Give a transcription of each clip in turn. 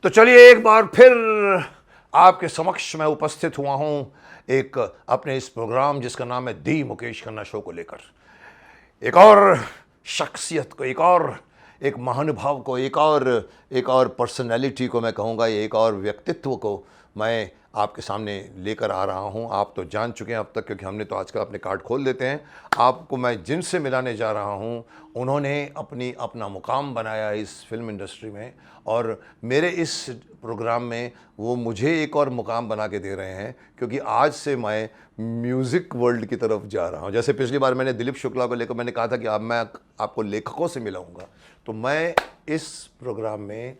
तो चलिए एक बार फिर आपके समक्ष मैं उपस्थित हुआ हूं एक अपने इस प्रोग्राम जिसका नाम है दी मुकेश खन्ना शो को लेकर एक और शख्सियत को, एक महानुभाव को, एक और पर्सनैलिटी को मैं कहूँगा, एक और व्यक्तित्व को मैं आपके सामने लेकर आ रहा हूँ। आप तो जान चुके हैं अब तक, क्योंकि हमने तो आजकल अपने कार्ड खोल देते हैं। आपको मैं जिनसे मिलाने जा रहा हूँ उन्होंने अपना मुकाम बनाया इस फिल्म इंडस्ट्री में, और मेरे इस प्रोग्राम में वो मुझे एक और मुकाम बना के दे रहे हैं, क्योंकि आज से मैं म्यूज़िक वर्ल्ड की तरफ जा रहा हूँ। जैसे पिछली बार मैंने दिलीप शुक्ला को लेकर मैंने कहा था कि अब मैं आपको लेखकों से मिलाऊंगा, तो मैं इस प्रोग्राम में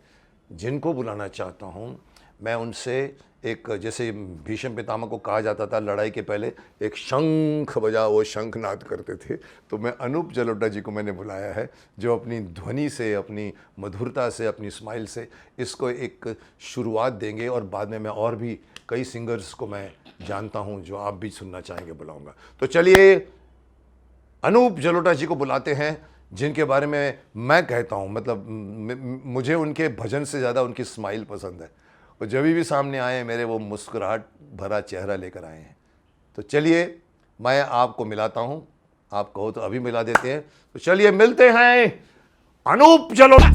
जिनको बुलाना चाहता हूँ मैं उनसे एक, जैसे भीष्म पितामह को कहा जाता था लड़ाई के पहले एक शंख बजा, वो शंखनाद करते थे, तो मैं अनूप जलोटा जी को मैंने बुलाया है, जो अपनी ध्वनि से, अपनी मधुरता से, अपनी स्माइल से इसको एक शुरुआत देंगे, और बाद में मैं और भी कई सिंगर्स को मैं जानता हूं जो आप भी सुनना चाहेंगे, बुलाऊंगा। तो चलिए अनूप जलोटा जी को बुलाते हैं, जिनके बारे में मैं कहता हूं, मतलब मुझे उनके भजन से ज़्यादा उनकी स्माइल पसंद है। और जब भी सामने आए मेरे, वो मुस्कुराहट भरा चेहरा लेकर आए हैं। तो चलिए मैं आपको मिलाता हूं, आप कहो तो अभी मिला देते हैं। तो चलिए मिलते हैं अनूप जलोटा।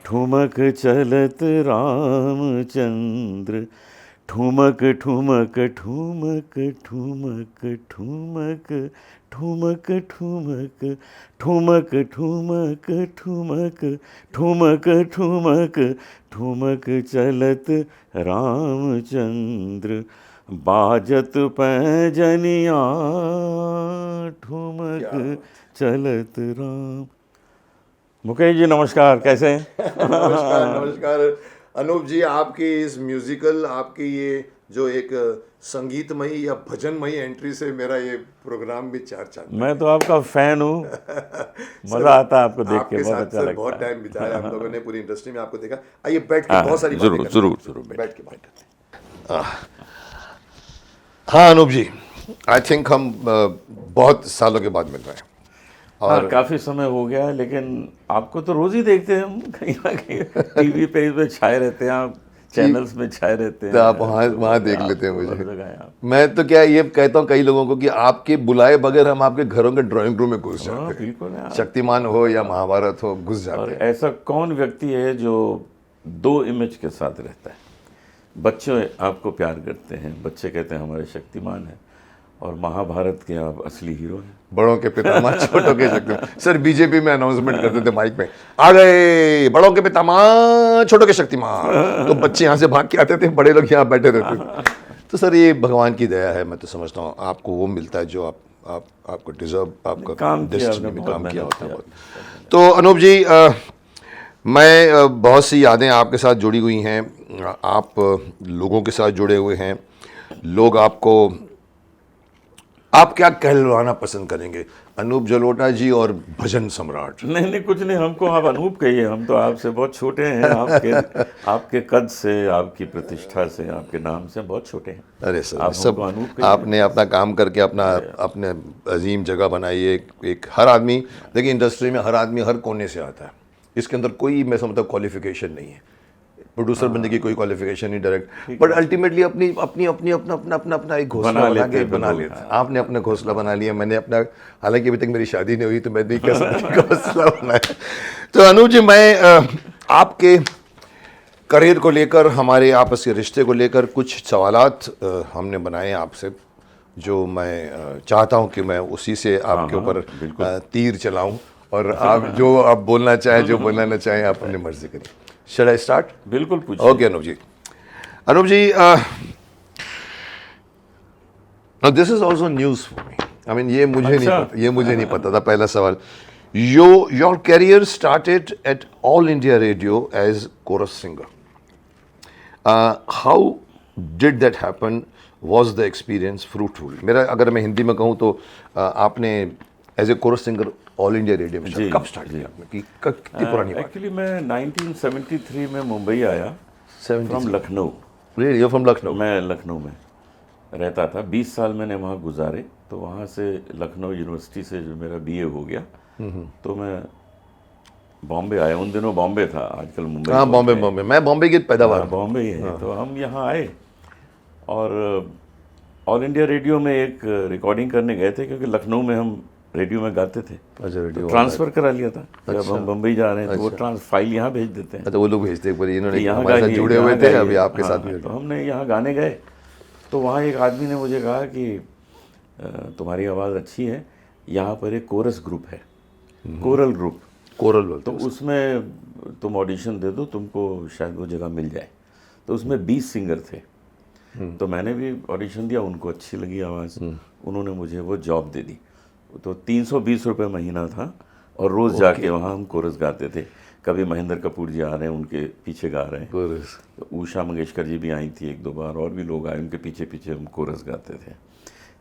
ठुमक चलत रामचंद्र, ठुमक ठुमक ठुमक ठुमक ठुमक ठुमक ठुमक ठुमक ठुमक ठुमक ठुमक ठुमक ठुमक चलत रामचंद्र, बाजत पैजनिया ठुमक चलत राम। मुकेश जी नमस्कार, कैसे हैं? नमस्कार नमस्कार अनूप जी, आपकी इस म्यूजिकल, आपकी ये जो एक संगीतमयी या भजनमयी एंट्री से मेरा ये प्रोग्राम भी चार चांद। मैं तो आपका फैन हूँ, मजा आता है आपको देख के, बहुत अच्छा लगता है। बहुत टाइम बिताया हम लोगों ने पूरी इंडस्ट्री में, आपको देखा। आइए बैठ के बहुत सारी बातें करते हैं। जरूर बैठ के बात करते हैं। हाँ अनूप जी, आई थिंक हम बहुत सालों के बाद मिल रहे हैं, और काफी समय हो गया है, लेकिन आपको तो रोज ही देखते हैं हम, कहीं ना कहीं टीवी पे छाए रहते हैं आप, चैनल्स में छाए रहते हैं, तो आप वहाँ देख लेते हैं मुझे। मैं तो क्या ये कहता हूँ कई लोगों को कि आपके बुलाए बगैर हम आपके घरों के ड्राइंग रूम में घुस जाते हैं। बिल्कुल है। शक्तिमान हो या महाभारत हो, घुस जाते हैं। ऐसा कौन व्यक्ति है जो दो इमेज के साथ रहता है? बच्चे आपको प्यार करते हैं, बच्चे कहते हैं हमारे शक्तिमान है, और महाभारत के आप असली हीरो हैं। बड़ों के पितामह छोटों के शक्तिमान। सर बीजेपी में अनाउंसमेंट करते थे माइक में, आ गए बड़ों के पितामह छोटों के शक्तिमान, तो बच्चे यहाँ से भाग के आते थे, बड़े लोग यहाँ बैठे रहते थे। तो सर ये भगवान की दया है, मैं तो समझता हूँ आपको वो मिलता है जो आपको डिजर्व, आपका डेस्टिनी में काम किया होता है। तो अनूप जी, मैं बहुत सी यादें आपके साथ जुड़ी हुई हैं, आप लोगों के साथ जुड़े हुए हैं, लोग आप क्या कहलवाना पसंद करेंगे, अनूप जलोटा जी और भजन सम्राट? नहीं कुछ नहीं, हमको आप अनूप कहिए, हम तो आपसे बहुत छोटे हैं। आपके कद से, आपकी प्रतिष्ठा से, आपके नाम से बहुत छोटे हैं। अरे सर, आप सब आपने अपना काम करके अपने अजीम जगह बनाई है। एक हर आदमी, देखिए इंडस्ट्री में हर आदमी हर कोने से आता है, इसके अंदर कोई मैं समझता क्वालिफिकेशन नहीं है, प्रोड्यूसर बनने की कोई क्वालिफिकेशन नहीं डायरेक्ट, बट अल्टीमेटली अपना एक घोंसला बना लेते। आपने अपना घोंसला बना लिया, मैंने अपना, हालांकि अभी तक मेरी शादी नहीं हुई तो मैं नहीं कह सकता घोंसला बनाया। तो अनूप जी, मैं आपके करियर को लेकर, हमारे आपस के रिश्ते को लेकर कुछ सवालात हमने बनाए आपसे, जो मैं चाहता हूँ कि मैं उसी से आपके ऊपर तीर चलाऊँ, और आप जो आप बोलना चाहें, जो बोलना चाहें, आप अपनी मर्जी करिए। Should I start? बिल्कुल पूछिए। Okay Anoop ji. Anoop ji, now this is also news for me. I mean, ये मुझे नहीं पता था। पहला सवाल Your career started at All India Radio as chorus singer. How did that happen? Was the experience fruitful? मेरा अगर मैं हिंदी में कहूँ तो आपने as a chorus singer All India Radio में कब स्टार्ट किया आपने? कितनी पुरानी बात? एक्चुअली मैं 1973 में मुंबई आया from Lucknow. Radio from Lucknow? मैं लखनऊ में रहता था, 20 साल मैंने वहाँ गुजारे। तो वहाँ से लखनऊ यूनिवर्सिटी से जो मेरा बीए हो गया तो मैं बॉम्बे आया। उन दिनों बॉम्बे था, आजकल मुंबई। हाँ, बॉम्बे। मैं बॉम्बे की पैदावार। बॉम्बे ही है। तो हम यहाँ आए और ऑल इंडिया रेडियो में एक रिकॉर्डिंग करने गए थे, क्योंकि लखनऊ में हम रेडियो में गाते थे। अच्छा, रेडियो ट्रांसफ़र करा लिया था। जब हम बम्बई जा रहे हैं तो वो फाइल यहाँ भेज देते हैं। अच्छा, वो लोग भेजते हैं, इन्होंने यहाँ हमारे साथ जुड़े हुए थे, अभी आपके साथ हाँ, भी। तो हमने यहाँ गाने गए तो वहाँ एक आदमी ने मुझे कहा कि तुम्हारी आवाज़ अच्छी है, यहाँ पर एक कोरस ग्रुप है, कोरल ग्रुप, कोरल बोलते तो उसमें तुम ऑडिशन दे दो, तुमको शायद वो जगह मिल जाए। तो उसमें 20 सिंगर थे। तो मैंने भी ऑडिशन दिया, उनको अच्छी लगी आवाज़, उन्होंने मुझे वो जॉब दे दी। तो 320 रुपये महीना था और रोज़ जाके वहाँ हम कोरस गाते थे। कभी महेंद्र कपूर जी आ रहे हैं, उनके पीछे गा रहे हैं। कोरस। तो उषा मंगेशकर जी भी आई थी एक दो बार, और भी लोग आए, उनके पीछे पीछे हम कोरस गाते थे।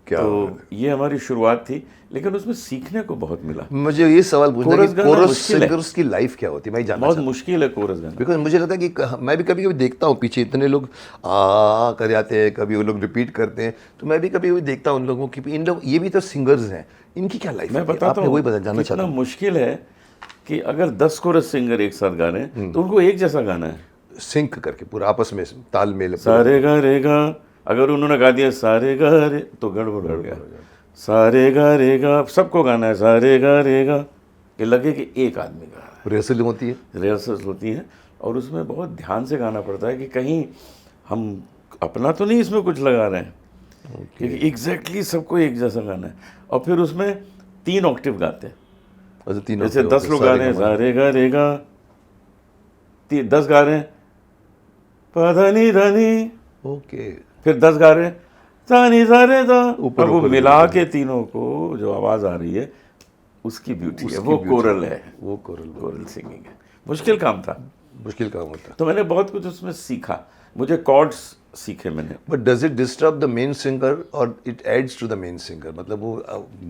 क्या तो ये हमारी शुरुआत थी, लेकिन उसमें सीखने को बहुत मिला। मुझे ये सवाल पूछना है कि कोरस सिंगर्स की लाइफ क्या होती है? मैं जानना बहुत मुश्किल है कोरस गाना। बिकॉज मुझे लगता है कि मैं भी कभी कभी देखता हूँ पीछे इतने लोग आ कर जाते हैं, कभी वो लोग रिपीट करते हैं, तो मैं भी कभी कभी देखता हूँ उन लोगों की, इन लोग ये भी तो सिंगर्स हैं, इनकी क्या लाइफ है? मैं बताता हूँ, वही जानना चाहता कितना हूँ। मुश्किल है कि अगर 10 कोरस सिंगर एक साथ गा रहे हैं तो उनको एक जैसा गाना है, सिंक करके पूरा आपस में तालमेल। सारे गा रे गा। अगर उन्होंने गा दिया सारे गा रे तो गड़बड़ हो गया। सारे गा रे गा सबको गाना है, सारे गा रे गा, ये लगे कि एक आदमी गा रहा है। रिहर्सल होती है, रिहर्सल्स होती हैं और उसमें बहुत ध्यान से गाना पड़ता है कि कहीं हम अपना तो नहीं इसमें कुछ लगा रहे हैं, क्योंकि एग्जैक्टली सबको एक जैसा गाना है। और फिर उसमें 3 ऑक्टिव गाते हैं। अच्छा, 3 जैसे 10 लोग गा रहे हैं सारे गा रे गा, 10 गा रहे हैं पा नी धा नी, ओके, फिर 10 गा रहे हैं ता नी धा रे दा। ऊपर और वो मिला के तीनों को जो आवाज़ आ रही है उसकी ब्यूटी है, वो कोरल है, वो कोरल सिंगिंग है। मुश्किल काम था, मुश्किल काम होता है। तो मैंने बहुत कुछ उसमें सीखा, मुझे कॉर्ड्स सीखे मैंने। But does it disturb the main singer और it adds to the main singer? मतलब वो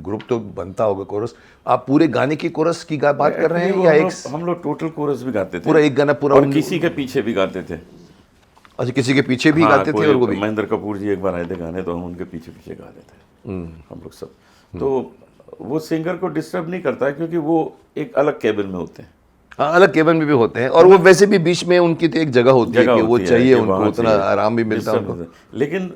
ग्रुप तो बनता होगा कोरस, आप पूरे गाने की कोरस की बात कर रहे हैं या एक? हम लोग टोटल कोरस भी गाते थे, पूरा एक गाना पूरा, और किसी के पीछे भी गाते थे। अच्छा, किसी के पीछे भी गाते थे? और वो भी महेंद्र कपूर जी एक बार आए थे गाने, तो हम उनके पीछे पीछे गा रहे थे हम लोग सब। तो वो सिंगर को डिस्टर्ब नहीं करता है, क्योंकि वो एक अलग केबिन में होते हैं। हाँ, अलग केबिन में भी होते हैं, और वो वैसे भी बीच में उनकी तो एक जगह होती है कि वो चाहिए उनको, उतना आराम भी मिलता है उनको। लेकिन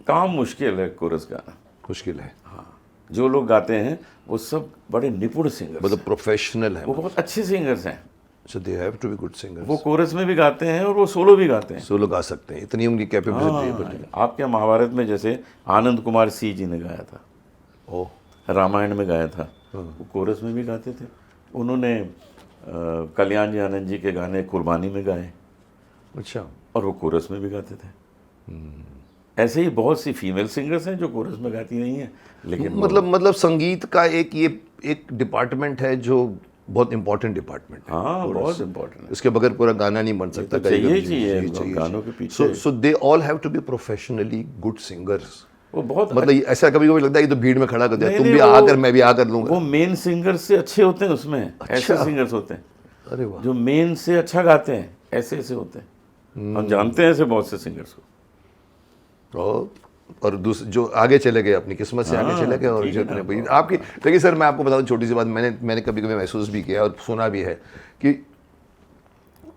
काम मुश्किल है कोरस गाना, मुश्किल है। हाँ, जो लोग गाते हैं वो सब बड़े निपुण सिंगर, मतलब प्रोफेशनल है, वो बहुत अच्छे सिंगर्स हैं। So they have to be good singers. वो कोरस में भी गाते हैं और वो सोलो भी गाते हैं, सोलो गा सकते हैं, इतनी उनकी कैपेबिलिटी है। आपके महाभारत में जैसे आनंद कुमार सी जी ने गाया था, ओह, रामायण में गाया था, वो कोरस में भी गाते थे। उन्होंने कल्याण जी आनंद जी के गाने कुर्बानी में गाए, अच्छा, और वो कोरस में भी गाते थे। ऐसे ही बहुत सी फीमेल सिंगर्स हैं जो कोरस में गाती नहीं हैं, लेकिन मतलब संगीत का एक डिपार्टमेंट है जो बहुत इंपॉर्टेंट डिपार्टमेंट है। हाँ, बहुत इंपॉर्टेंट है। इसके बगैर पूरा गाना नहीं बन सकता। चाहिए गानों के पीछे। So they all have to be professionally good singers. वो बहुत मतलब ऐसा कभी कभी लगता है कि तो भीड़ में खड़ा कर दिया, तुम भी आकर मैं भी आकर लूंगा। वो मेन सिंगर से अच्छे होते हैं उसमें, ऐसे सिंगर्स होते हैं। अरे वाह, जो मेन से अच्छा गाते हैं ऐसे ऐसे होते हैं। हम जानते हैं ऐसे बहुत से सिंगर्स को। और दूसरे जो आगे चले गए, अपनी किस्मत से आगे चले गए। और जितने भाई आपकी, देखिए सर, मैं आपको बताऊं छोटी सी बात, मैंने कभी कभी महसूस भी किया और सुना भी है कि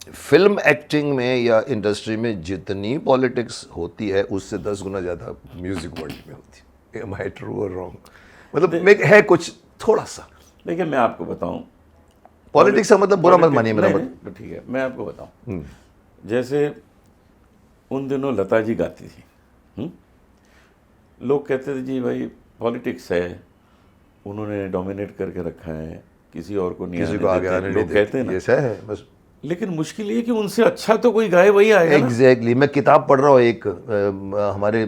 फिल्म एक्टिंग में या इंडस्ट्री में जितनी पॉलिटिक्स होती है उससे 10 गुना ज़्यादा म्यूजिक वर्ल्ड में होती है। एम आई ट्रू और रॉन्ग? मतलब है कुछ थोड़ा सा। देखिए, मैं आपको बताऊं, पॉलिटिक्स का मतलब बुरा मत मानिए मेरा मतलब। ठीक है, मैं आपको बताऊं, जैसे उन दिनों लता जी गाती थी, लोग कहते थे जी भाई पॉलिटिक्स है, उन्होंने डोमिनेट करके रखा है, किसी और को नहीं, किसी को आगे आने लोग कहते हैं ना, ऐसा है बस। लेकिन मुश्किल ये कि उनसे अच्छा तो कोई गाए वही आएगा। एग्जैक्टली। मैं किताब पढ़ रहा हूँ एक, हमारे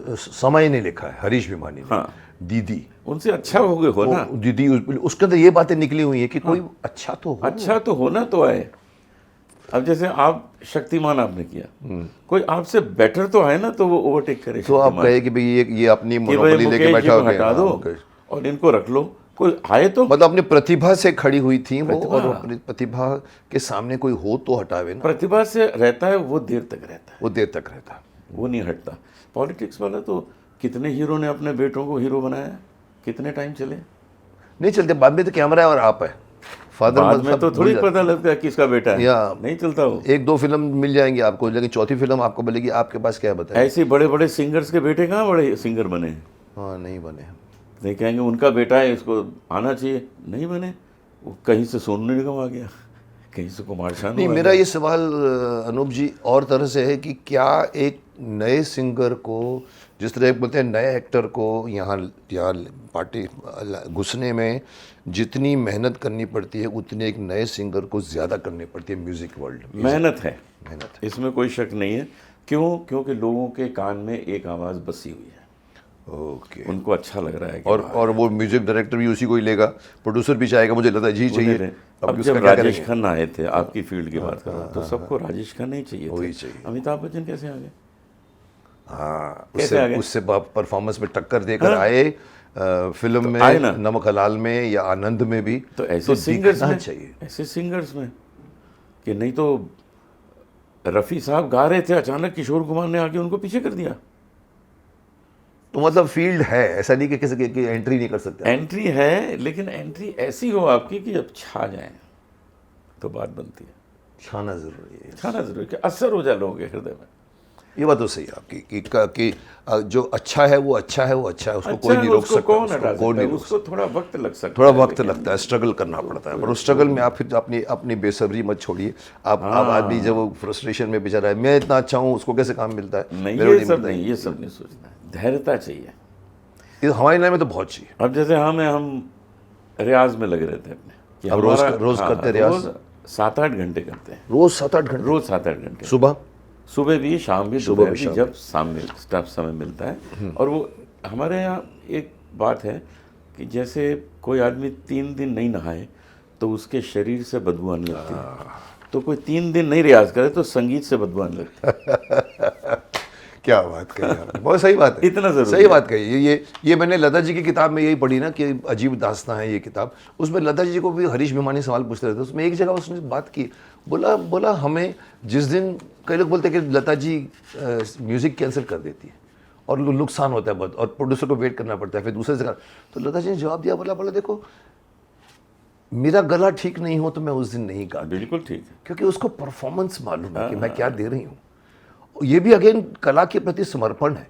समय ने लिखा है, हरीश भिमानी ने। हाँ। दीदी, उनसे अच्छा हो गए हो ना, दीदी उसके अंदर ये बातें निकली हुई है कि कोई अच्छा तो हो। अच्छा तो होना तो आए। अब जैसे आप शक्तिमान आपने किया, कोई आपसे बेटर तो आए ना, तो वो ओवरटेक करे। तो आप कहे कि भाई ये अपनी कि भाई मोनोपोली लेके मुकेश जी बैठा को हो हटा दो और इनको रख लो, कोई आए तो। मतलब अपनी प्रतिभा से खड़ी हुई थी वो, प्रतिभा। और अपनी प्रतिभा के सामने कोई हो तो हटावे ना। प्रतिभा से रहता है, वो देर तक रहता है, वो देर तक रहता है। वो नहीं हटता। पॉलिटिक्स वाला तो कितने हीरो ने अपने बेटों को हीरो बनाया, कितने टाइम चले। नहीं चलते, बाद में तो कैमरा है और आप है, फादर बाद मदर में सब तो भूल थोड़ी जाते पता लगता है किसका बेटा है, या नहीं चलता वो। हैं। 1-2 फिल्म मिल जाएंगी आपको, लेकिन चौथी फिल्म आपको बोलेगी आपके पास क्या बताए। ऐसे बड़े बड़े सिंगर्स के बेटे कहाँ बड़े सिंगर बने हैं। हाँ, नहीं बने। नहीं कहेंगे उनका बेटा है, इसको आना चाहिए, नहीं बने। वो कहीं से सोनू निगम आ गया, कहीं से कुमार शानू नहीं, आ मेरा गया। ये सवाल अनूप जी और तरह से है कि क्या एक नए सिंगर को, जिस तरह बोलते हैं नए एक्टर को यहाँ पार्टी घुसने में जितनी मेहनत करनी पड़ती है, उतनी एक नए सिंगर को ज़्यादा करनी पड़ती है म्यूज़िक वर्ल्ड में। मेहनत है, मेहनत इसमें कोई शक नहीं है। क्यों? क्योंकि लोगों के कान में एक आवाज़ बसी हुई है, ओके। उनको अच्छा लग रहा है कि और वो म्यूजिक डायरेक्टर भी उसी को ही लेगा, प्रोड्यूसर भी चाहेगा मुझे लता जी चाहिए। अब उसका जब क्या राजेश करेंगे? खन्ना आए थे, आपकी फील्ड की बात कर रहा हूं, तो सबको राजेश खन्ना ही चाहिए वही थे। चाहिए। अमिताभ बच्चन कैसे आ गए? हाँ, कैसे आ गए? उससे परफॉर्मेंस में टक्कर देकर आए, फिल्म में, आए ना। नमक हलाल में या आनंद में भी। तो ऐसे सिंगर्स दिखना में चाहिए। ऐसे सिंगर्स में कि नहीं तो रफ़ी साहब गा रहे थे, अचानक किशोर कुमार ने आके उनको पीछे कर दिया। तो मतलब फील्ड है, ऐसा नहीं कि किसी की एंट्री नहीं कर सकते। एंट्री है, लेकिन एंट्री ऐसी हो आपकी कि जब छा जाए तो बात बनती है। छाना जरूरी है। छाना जरूरी है कि असर हो जाए लोगों के हृदय में। ये बात तो सही है आपकी कि जो अच्छा है वो अच्छा है, वो अच्छा है, उसको अच्छा कोई है, नहीं रोक उसको सकता, कौन उसको हटा कौन सकता है? नहीं रोक उसको थोड़ा वक्त लग सकता थोड़ा है, वक्त लेकिन लगता है, स्ट्रगल करना पड़ता है, पर उस स्ट्रगल में आप फिर अपनी बेसब्री मत छोड़िए। आप आदमी जब वो फ्रस्ट्रेशन में बेचारा है, मैं इतना अच्छा हूँ, उसको कैसे काम मिलता है, नहीं, मेरे को ये सब मिलता नहीं, ये सब नहीं सोचना है। धैर्यता चाहिए। ये हमारे लाइन में तो बहुत चाहिए। अब जैसे हम रियाज में लगे रहते हैं अपने कि अब रोज हमारा- करते हैं रियाज? रोज 7-8 घंटे करते हैं, रोज 7-8 घंटे, रोज 7-8 घंटे, सुबह सुबह भी, शाम भी, सुबह दोपहर भी, भी, शाम जब स्टाफ समय मिलता है। और वो हमारे यहाँ एक बात है कि जैसे कोई आदमी 3 दिन नहीं नहाए तो उसके शरीर से बदबू आने लगती है, तो कोई 3 दिन नहीं रियाज करे तो संगीत से बदबू आने लगती है। क्या बात कही आपने, बहुत सही बात है। इतना जरूरी सही है। बात कही। ये मैंने लता जी की किताब में यही पढ़ी ना, कि अजीब दास्तां है ये किताब। उसमें लता जी को भी हरीश भिमानी सवाल पूछते रहते, उसमें एक जगह उसने बात की, बोला हमें जिस दिन, कई लोग बोलते हैं कि लता जी म्यूजिक कैंसिल कर देती है और नुकसान होता है बहुत, और प्रोड्यूसर को वेट करना पड़ता है, फिर दूसरे जगह। तो लता जी ने जवाब दिया, बोला देखो, मेरा गला ठीक नहीं हो तो मैं उस दिन नहीं गा, बिल्कुल ठीक है। क्योंकि उसको परफॉर्मेंस मालूम है कि मैं क्या दे रही हूँ। ये भी अगेन कला के प्रति समर्पण है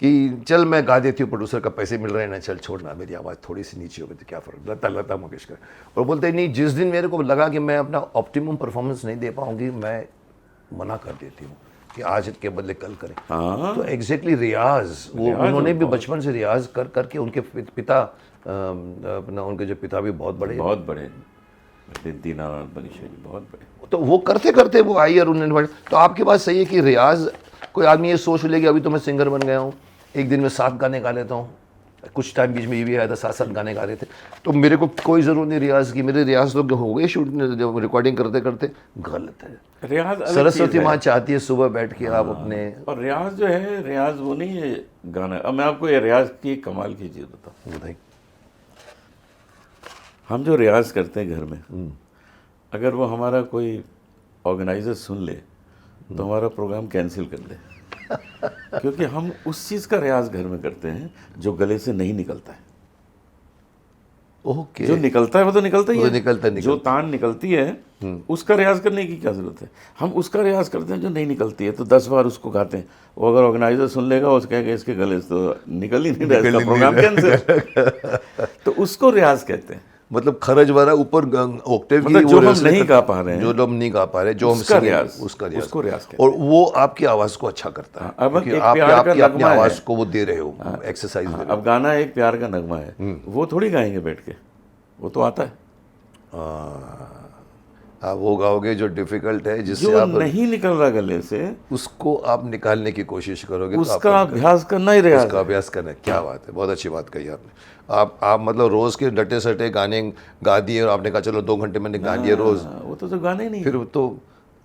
कि चल मैं गा देती हूँ, प्रोड्यूसर का पैसे मिल रहे हैं ना, चल छोड़ना, मेरी आवाज़ थोड़ी सी नीचे हो गई तो क्या फ़र्क, लता मंगेशकर। और बोलते हैं नहीं, जिस दिन मेरे को लगा कि मैं अपना ऑप्टिमम परफॉर्मेंस नहीं दे पाऊंगी, मैं मना कर देती हूँ कि आज के बदले कल करें। तो एग्जैक्टली रियाज, वो उन्होंने भी बचपन से रियाज कर करके, उनके पिता उनके जो पिता भी बहुत बड़े दीनानाथ बनीशा जी बहुत बड़े, तो वो करते करते वो आई और उन्होंने। तो आपकी बात सही है कि रियाज, कोई आदमी ये सोच ले कि अभी तो मैं सिंगर बन गया हूँ, एक दिन में 7 गाने गा लेता हूँ। कुछ टाइम बीच में ये भी आया था 7-7 गाने गा रहे थे, तो मेरे को कोई ज़रूरत नहीं रियाज की। मेरे रियाज तो हो गए शूट, जब रिकॉर्डिंग करते करते। गलत है। रियाज अलग सरस्वती चीज़ है। माँ चाहती है सुबह बैठ के आप अपने, और रियाज जो है, रियाज वो नहीं है गाना। अब मैं आपको ये रियाज की कमाल की चीज़ बताऊँ। बताइए। हम जो रियाज करते हैं घर में, अगर वो हमारा कोई ऑर्गेनाइजर सुन ले तो हमारा प्रोग्राम कैंसिल कर दे, क्योंकि हम उस चीज़ का रियाज घर में करते हैं जो गले से नहीं निकलता है। ओके, जो निकलता है वो तो निकलता ही वो है, निकलता जो तान निकलती है उसका रियाज करने की क्या जरूरत है। हम उसका रियाज करते हैं जो नहीं निकलती है, तो 10 बार उसको गाते हैं। वो अगर ऑर्गेनाइजर सुन लेगा, वो कहेगा इसके गले से तो निकल ही नहीं रहा, इसका प्रोग्राम कैंसिल। तो उसको रियाज कहते हैं। मतलब खरज वाला ऊपर ऑक्टेव की, मतलब जो वो हम नहीं गा पा रहे हैं, जो लोग नहीं गा पा रहे, जो हम उसका singing- रियाज, उसका रियाज, उसको रियाज कहते और वो आपकी आवाज़ को अच्छा करता है, अब क्योंकि एक आप प्यार का आपकी अपनी नगमा है। आवाज़ को वो दे रहे हो, एक्सरसाइज दे रहे अब गाना एक प्यार का नगमा है, वो थोड़ी गाएंगे बैठ के, वो तो आता है। हो। आप वो गाओगे जो डिफिकल्ट है, जिससे जो आप नहीं निकल रहा गले से उसको आप निकालने की कोशिश करोगे, तो उसका आपका अभ्यास करना ही रियाज उसका है। अभ्यास करना है। क्या बात है, बहुत अच्छी बात कही आपने। आप मतलब रोज के डटे सटे गाने गा दिए और आपने कहा चलो 2 घंटे मैंने गा दिए रोज, वो तो गाने नहीं, फिर तो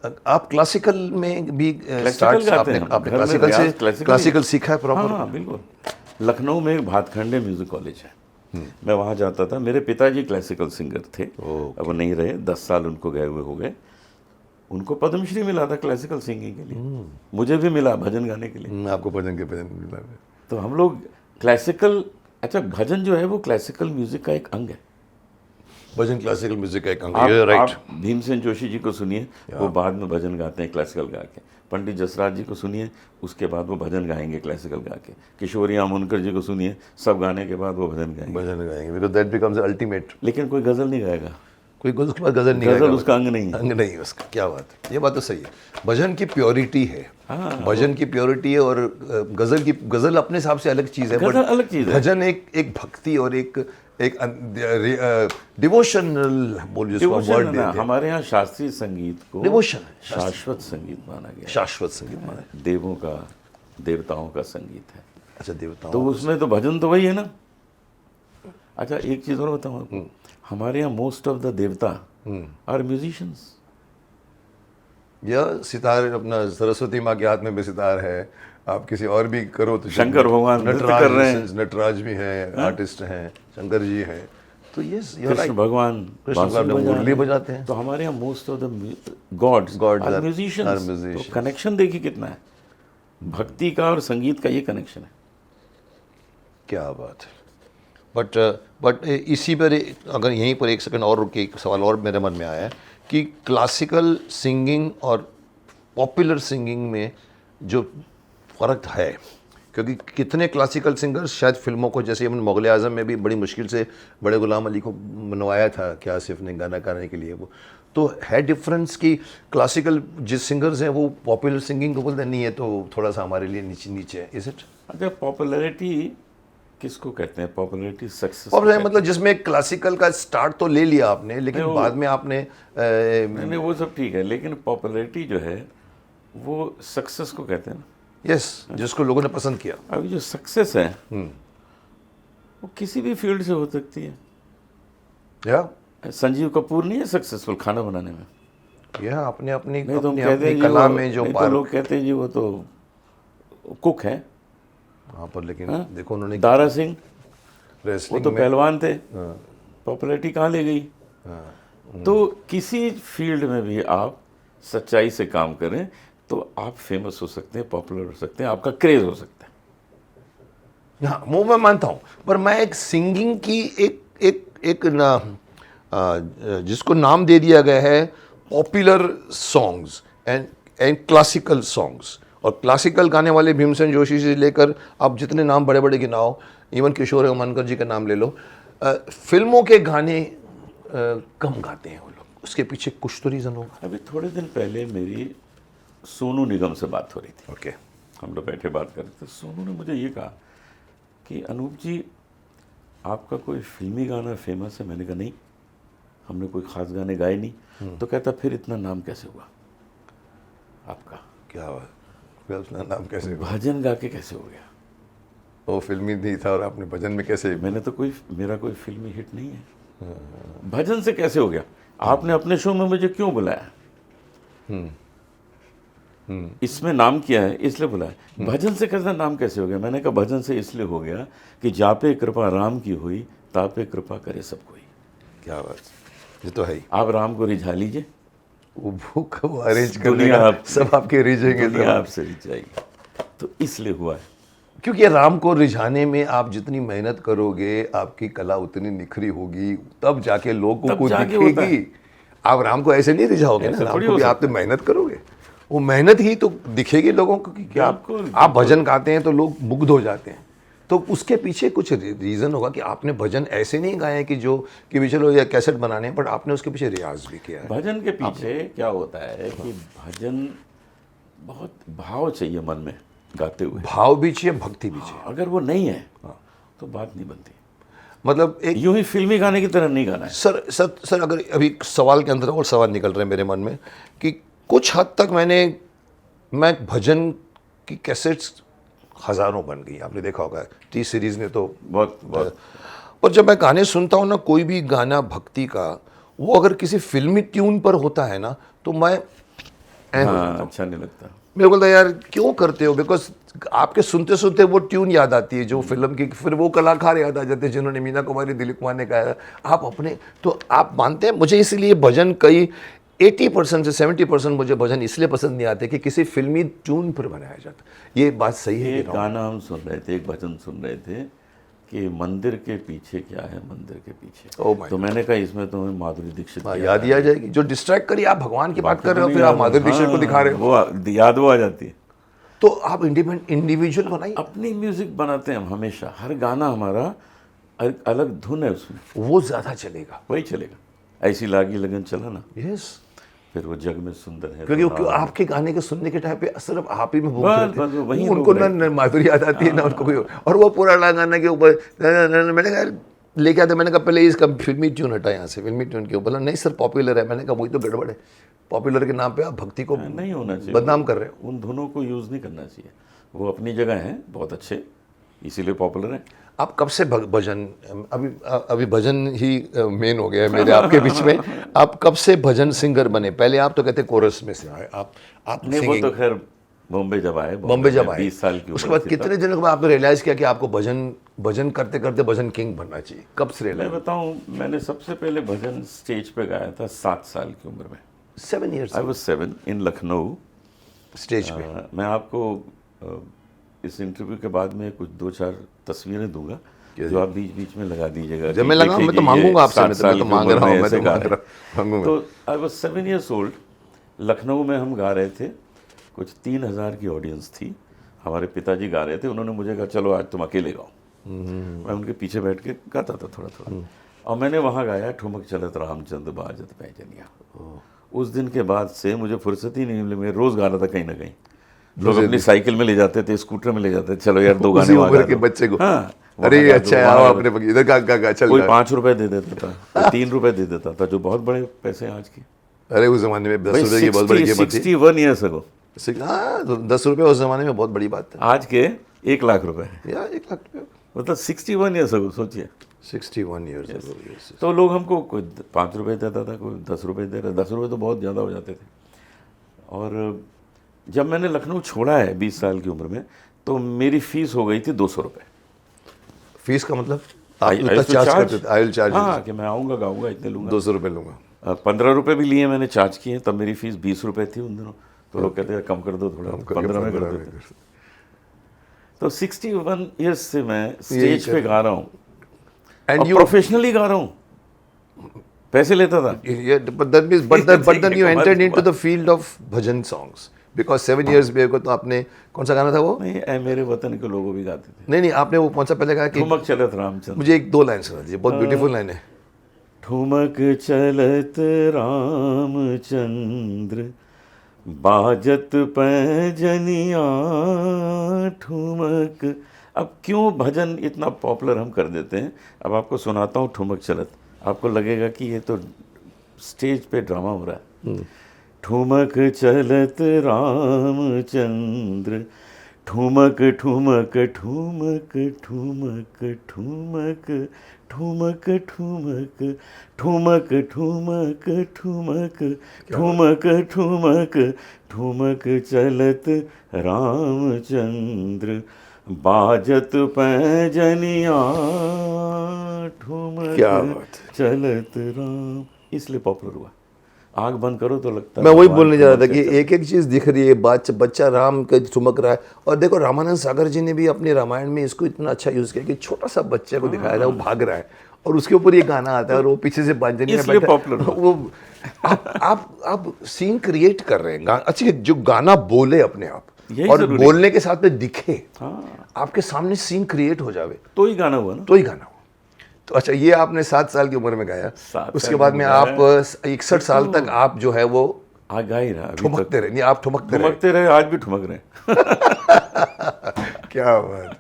आप क्लासिकल में भी क्लासिकल स्टार्ट गाते आपने हैं आपने घर में, क्लासिकल से रियाज क्लासिकल क्लासिकल सीखा है हाँ प्रॉपर? हाँ बिल्कुल। लखनऊ में एक भातखंडे म्यूजिक कॉलेज है, मैं वहाँ जाता था। मेरे पिताजी क्लासिकल सिंगर थे, अब वो नहीं रहे, 10 साल उनको गए हुए हो गए। उनको पद्मश्री मिला था क्लासिकल सिंगिंग के लिए, मुझे भी मिला भजन गाने के लिए। आपको भजन के भजन मिला है। तो हम लोग क्लासिकल, अच्छा भजन जो है वो क्लासिकल म्यूजिक का एक अंग है। भजन क्लासिकल म्यूजिक का एक अंग आप, है, राइट। आप भीमसेन जोशी जी को सुनिए, वो बाद में भजन गाते हैं क्लासिकल गा के। पंडित जसराज जी को सुनिए, उसके बाद वो भजन गाएंगे क्लासिकल गा के। किशोरी आमोनकर जी को सुनिए, सब गाने के बाद वो भजन गाएंगे। भजन गाएंगे, बिकॉज दैट बिकम्स अल्टीमेट। लेकिन कोई गजल नहीं गाएगा, कोई उसके बाद गजल नहीं गजल गाएगा, उसका अंग नहीं है। अंग नहीं है उसका। क्या बात है, ये बात तो सही है। भजन की प्योरिटी है, हाँ, भजन की प्योरिटी है। और गजल अपने हिसाब से अलग चीज़ है, गजल अलग चीज़ है। भजन एक भक्ति और एक डिवोशनल बोल जिसको डिवोशन वर्ड है देते ना, हैं, हमारे यहाँ शास्त्रीय संगीत को डिवोशन है, शाश्वत संगीत माना गया है। शाश्वत संगीत माना है। देवों का, देवताओं का संगीत है, अच्छा, देवताओं तो उसमें तो भजन तो वही है ना। अच्छा एक चीज़ और बताऊँ आपको, हमारे यहाँ मोस्ट ऑफ द देवता आर म्यूजिशियंस। या सितार, अपना सरस्वती माँ के हाथ में भी सितार है, आप किसी और भी करो तो शंकर भगवान नृत्य नटराज कर रहे हैं। नटराज भी हैं, आर्टिस्ट हैं, शंकर जी हैं। तो यस, कृष्ण भगवान मुरली बजाते हैं। तो हमारे यहाँ most of the gods are musicians. तो कनेक्शन देखिए कितना है, भक्ति का और संगीत का ये कनेक्शन है। क्या बात है। बट इसी पर अगर यहीं पर एक सेकंड और रुके, एक सवाल और मेरे मन में आया है कि क्लासिकल सिंगिंग और पॉपुलर सिंगिंग में जो फ़र्क है, क्योंकि कितने क्लासिकल सिंगर्स शायद फिल्मों को, जैसे हमने मुग़ल आज़म में भी बड़ी मुश्किल से बड़े गुलाम अली को मनवाया था क्या सिर्फ ने गाना गाने के लिए, वो तो है डिफरेंस कि क्लासिकल जिस सिंगर्स हैं वो पॉपुलर सिंगिंग को बोलते नहीं है तो थोड़ा सा हमारे लिए नीचे नीचे है। Is it? अच्छा पॉपुलैरिटी किसको कहते हैं? Popularity success. पॉपुलर मतलब जिसमें क्लासिकल का स्टार्ट तो ले लिया आपने, लेकिन बाद में आपने नहीं वो सब ठीक है, लेकिन पॉपुलैरिटी जो है वो सक्सेस को कहते हैं ना। यस, जिसको लोगों ने पसंद किया। अभी जो सक्सेस है वो किसी भी फील्ड से हो सकती है। या संजीव कपूर नहीं है सक्सेसफुल खाना बनाने में? यह अपने अपनी नहीं तो हम अपनी कहते हैं अपनी जी कला वो, में जो नहीं तो लोग कहते हैं जी वो तो कुक है। वहाँ पर, लेकिन देखो उन्होंने दारा सिंह वो रेसलिंग तो में पहलवान थे, पॉपुलैरिटी कहाँ ले गई? तो किसी फील्ड में भी आप सच्चाई से काम करें तो आप फेमस हो सकते हैं, पॉपुलर हो सकते हैं, आपका क्रेज हो सकता है। हाँ, वो मैं मानता हूँ, पर मैं एक सिंगिंग की एक ना जिसको नाम दे दिया गया है popular songs and classical songs, और क्लासिकल गाने वाले भीमसेन जोशी से लेकर आप जितने नाम बड़े बड़े गिनाओ, इवन किशोर आमोनकर जी का नाम ले लो, फिल्मों के गाने कम गाते हैं वो लोग, उसके पीछे कुछ तो रीज़न होगा। अभी थोड़े दिन पहले मेरी सोनू निगम से बात हो रही थी, ओके, हम लोग बैठे बात कर रहे थे। सोनू ने मुझे ये कहा कि अनूप जी आपका कोई फिल्मी गाना फेमस है? मैंने कहा नहीं, हमने कोई ख़ास गाने गाए नहीं। तो कहता फिर इतना नाम कैसे हुआ आपका? क्या हुआ फिर उसका नाम कैसे हुआ? भजन गा के कैसे हो गया? वो फिल्मी नहीं था और आपने भजन में कैसे? मैंने तो मेरा कोई फिल्मी हिट नहीं है, भजन से कैसे हो गया? आपने अपने शो में मुझे क्यों बुलाया? इसमें नाम किया है इसलिए बुलाया, भजन से कैसा नाम कैसे हो गया? मैंने कहा भजन से इसलिए हो गया कि जापे कृपा राम की हुई, तापे कृपा करे सब कोई। क्या बात, ये तो है ही। आप राम को रिझा लीजिए, वो अरेंज कर दुनिया देगा, आप- सब आपके रिझेंगे दुनिया सब। आपसे रिझाएगी। तो इसलिए हुआ है। क्योंकि राम को रिझाने में आप जितनी मेहनत करोगे, आपकी कला उतनी निखरी होगी, तब जाके लोगों तब को जाके होता दिखेगी। आप राम को ऐसे नहीं रिझाओगे ना, ऐसे राम थोड़ी को हो भी आप तो मेहनत करोगे, वो मेहनत ही तो दिखेगी लोगों को कि क्या आप भजन गाते हैं तो लोग मुग्ध हो जाते हैं। तो उसके पीछे कुछ रीज़न होगा कि आपने भजन ऐसे नहीं गाए कि जो कि भी चलो ये कैसेट बनाने हैं, बट आपने उसके पीछे रियाज भी किया है। भजन के पीछे क्या होता है कि भजन बहुत भाव चाहिए मन में गाते हुए, भाव भी चाहिए, भक्ति भी चाहिए। अगर वो नहीं है तो बात नहीं बनती। मतलब एक यूं ही फिल्मी गाने की तरह नहीं गाना है। सर अगर अभी सवाल के अंदर और सवाल निकल रहे हैं मेरे मन में कि कुछ हद तक मैं भजन की कैसेट्स हज़ारों बन गई, आपने देखा होगा टी सीरीज़ ने तो बहुत बहुत और जब मैं गाने सुनता हूँ ना, कोई भी गाना भक्ति का, वो अगर किसी फिल्मी ट्यून पर होता है ना, तो मैं हाँ, अच्छा नहीं लगता। मेरे को लगता है यार क्यों करते हो, बिकॉज आपके सुनते सुनते वो ट्यून याद आती है जो फिल्म की, फिर वो कलाकार याद आ जाते हैं जिन्होंने मीना कुमारी, दिलीप कुमार ने गाया। आप अपने तो आप मानते हैं, मुझे इसलिए भजन कई 80% से 70% मुझे भजन इसलिए पसंद नहीं आते कि किसी फिल्मी ट्यून पर बनाया जाता। ये बात सही है एक कि wrong? गाना हम सुन रहे थे, एक भजन सुन रहे थे कि मंदिर के पीछे क्या है, मंदिर के पीछे। Oh my तो मैंने कहा इसमें तुम्हें माधुरी दीक्षित हाँ, की याद ही आ जाएगी। जो डिस्ट्रैक्ट करिए, आप भगवान की बात कर रहे हो, फिर आप याद- माधुरी दीक्षित को दिखा रहे हो। वो याद वो आ जाती है। तो आप इंडिविजुअल बनाइए, अपनी म्यूजिक बनाते हैं हम हमेशा, हर गाना हमारा अलग धुन है उसमें, वो ज्यादा चलेगा। वही चलेगा। ऐसी लागी लगन चला ना, यस, फिर वो जग में सुंदर है। क्योंकि आपके गाने के सुनने के टाइम पे सिर्फ आप ही में भूख बस, रहते बस, हैं। वही उनको लोग ना माधुरी याद आती है ना उनको कोई और वो पूरा गाना के ऊपर मैंने कहा लेके आते, मैंने कहा पहले इसका फिल्मी ट्यून हटा यहाँ से, फिल्मी ट्यून के ऊपर। बोला नहीं सर पॉपुलर है। मैंने कहा वही तो गड़बड़ है, पॉपुलर के नाम पे आप भक्ति को नहीं होना चाहिए, बदनाम कर रहे हो। उन धुनों को यूज़ नहीं करना चाहिए। वो अपनी जगह हैं, बहुत अच्छे, इसीलिए पॉपुलर हैं। आप कब से भजन, अभी भजन ही मेन हो गया है मेरे आपके बीच में, आप कब से भजन सिंगर बने? पहले आप तो कहते कोरस में से आए, आप नहीं, वो तो खैर बॉम्बे जब आए, बॉम्बे जब आए 20 साल की उसके उम्र बाद थी कितने दिनों के बाद आपने रियलाइज किया कि आपको भजन करते करते भजन किंग बनना चाहिए? कब से मैं रियलाइज? बताऊं, मैंने सबसे पहले भजन स्टेज पे गाया था 7 साल की उम्र में। 7 years I was 7 in Lucknow. Stage पे। मैं आपको इस इंटरव्यू के बाद में कुछ 2-4 तस्वीरें दूंगा जो आप बीच बीच में लगा दीजिएगा। जब मैं लगा, मैं तो मांगूंगा आपसे, मैं तो मांग रहा हूँ, मैं तो मांगूंगा। तो I was 7 years old. Lucknow में हम गा रहे थे, कुछ 3000 की ऑडियंस थी। हमारे पिताजी गा रहे थे, उन्होंने मुझे कहा चलो आज तुम अकेले गाओ। मैं उनके पीछे बैठ के गाता था थोड़ा थोड़ा, और मैंने वहाँ गाया ठुमक चलत रामचंद्र बाजत पैजनिया। उस दिन के बाद से मुझे फुर्सत ही नहीं मिली, मैं रोज़ गा रहा था कहीं ना कहीं। लोग अपनी साइकिल में ले जाते थे, स्कूटर में ले जाते थे, चलो यार 2 गाने वहाँ गा के दो। बच्चे को। हाँ, अरे वहाँ गा अच्छा दो, है, वहाँ आओ गा अपने दो। इधर गा चल कोई रहा है। 5 रुपए दे देता था, कोई 3 रुपए दे देता था, जो बहुत बड़े पैसे हैं आज के। अरे उस जमाने में 10 भाई रुपए की बहुत बड़ी कीमत थी। 61 ईयर्स अगो। हाँ, तो 10 रुपए उस जमाने में बहुत बड़ी बात है आज के 1 लाख रुपए, यार। 1 लाख रुपए, मतलब 61 ईयर्स अगो, सोचिए। 61 years ago, yes. तो लोग हमको कोई 5 रुपए देता था, कोई 10 रुपए दे रहा। 10 रुपए तो बहुत ज़्यादा हो जाते थे। और जब मैंने लखनऊ छोड़ा है 20 साल की उम्र में, तो मेरी फीस हो गई थी 200 रुपये। फीस का मतलब आप I इतना used to चार्ज charge। करते थे? आई विल चार्ज हाँ, कि मैं आऊँगा गाऊँगा, इतने लूँगा। 200 रुपए लूंगा। 15 रुपये भी लिए मैंने, चार्ज किए। तब मेरी फीस 20 रुपये थी उन दिनों। तो लोग कहते हैं कम कर दो थोड़ा, 15 में कर देते। तो 61 ईयर्स से मैं स्टेज पे गा रहा हूँ, एंड यू प्रोफेशनली गा रहा हूँ, पैसे लेता था। but then you entered into the field of bhajan songs because 7 years को तो आपने कौन सा गाना था वो? नहीं, ऐ मेरे वतन के लोगों भी गाते थे। नहीं आपने वो कौन सा पहले कहा कि ठुमक चलत रामचंद्र। मुझे 1-2 लाइन सुना दीजिए, बहुत ब्यूटीफुल लाइन है। ठुमक चलत रामचंद्र बाजत पैजनिया ठुमक। अब क्यों भजन इतना पॉपुलर हम कर देते हैं? अब आपको सुनाता हूँ ठुमक चलत, आपको लगेगा कि ये तो स्टेज पे ड्रामा हो रहा है। ठुमक चलत रामचंद्र ठुमक ठुमक ठुमक ठुमक ठुमक ठुमक ठुमक ठुमक ठुमक ठुमक ठुमक ठुमक ठुमक चलत रामचंद्र बाजत पैजनिया ठुमक क्या बात है। चलत राम, इसलिए पॉपुलर हुआ। आँख बंद करो तो लगता है मैं वही बोलने जा रहा था कि एक एक चीज़ दिख रही है। बच्चा राम का ठुमक रहा है। और देखो रामानंद सागर जी ने भी अपने रामायण में इसको इतना अच्छा यूज़ किया कि छोटा सा बच्चे को दिखाया था, वो भाग रहा है और उसके ऊपर ये गाना आता है और वो पीछे से बांजनी में इसलिए बैठा है। पॉपुलर हुआ। वो आप सीन क्रिएट कर रहे हैं। अच्छा, जो गाना बोले अपने आप यही और जरूरी बोलने के साथ में दिखे, हाँ, आपके सामने सीन क्रिएट हो जावे, तो ही गाना हुआ ना। तो ही गाना हो। तो अच्छा, ये आपने 7 साल की उम्र में गाया। 7 उसके साल बाद में में गाया। आप 61 साल तक आप जो है वो आ गा ही रहा, अभी तक ठुमकते रहे। नहीं, आप ठुमकते रहे। ठुमकते रहे, आज भी ठुमक रहे। क्या बात।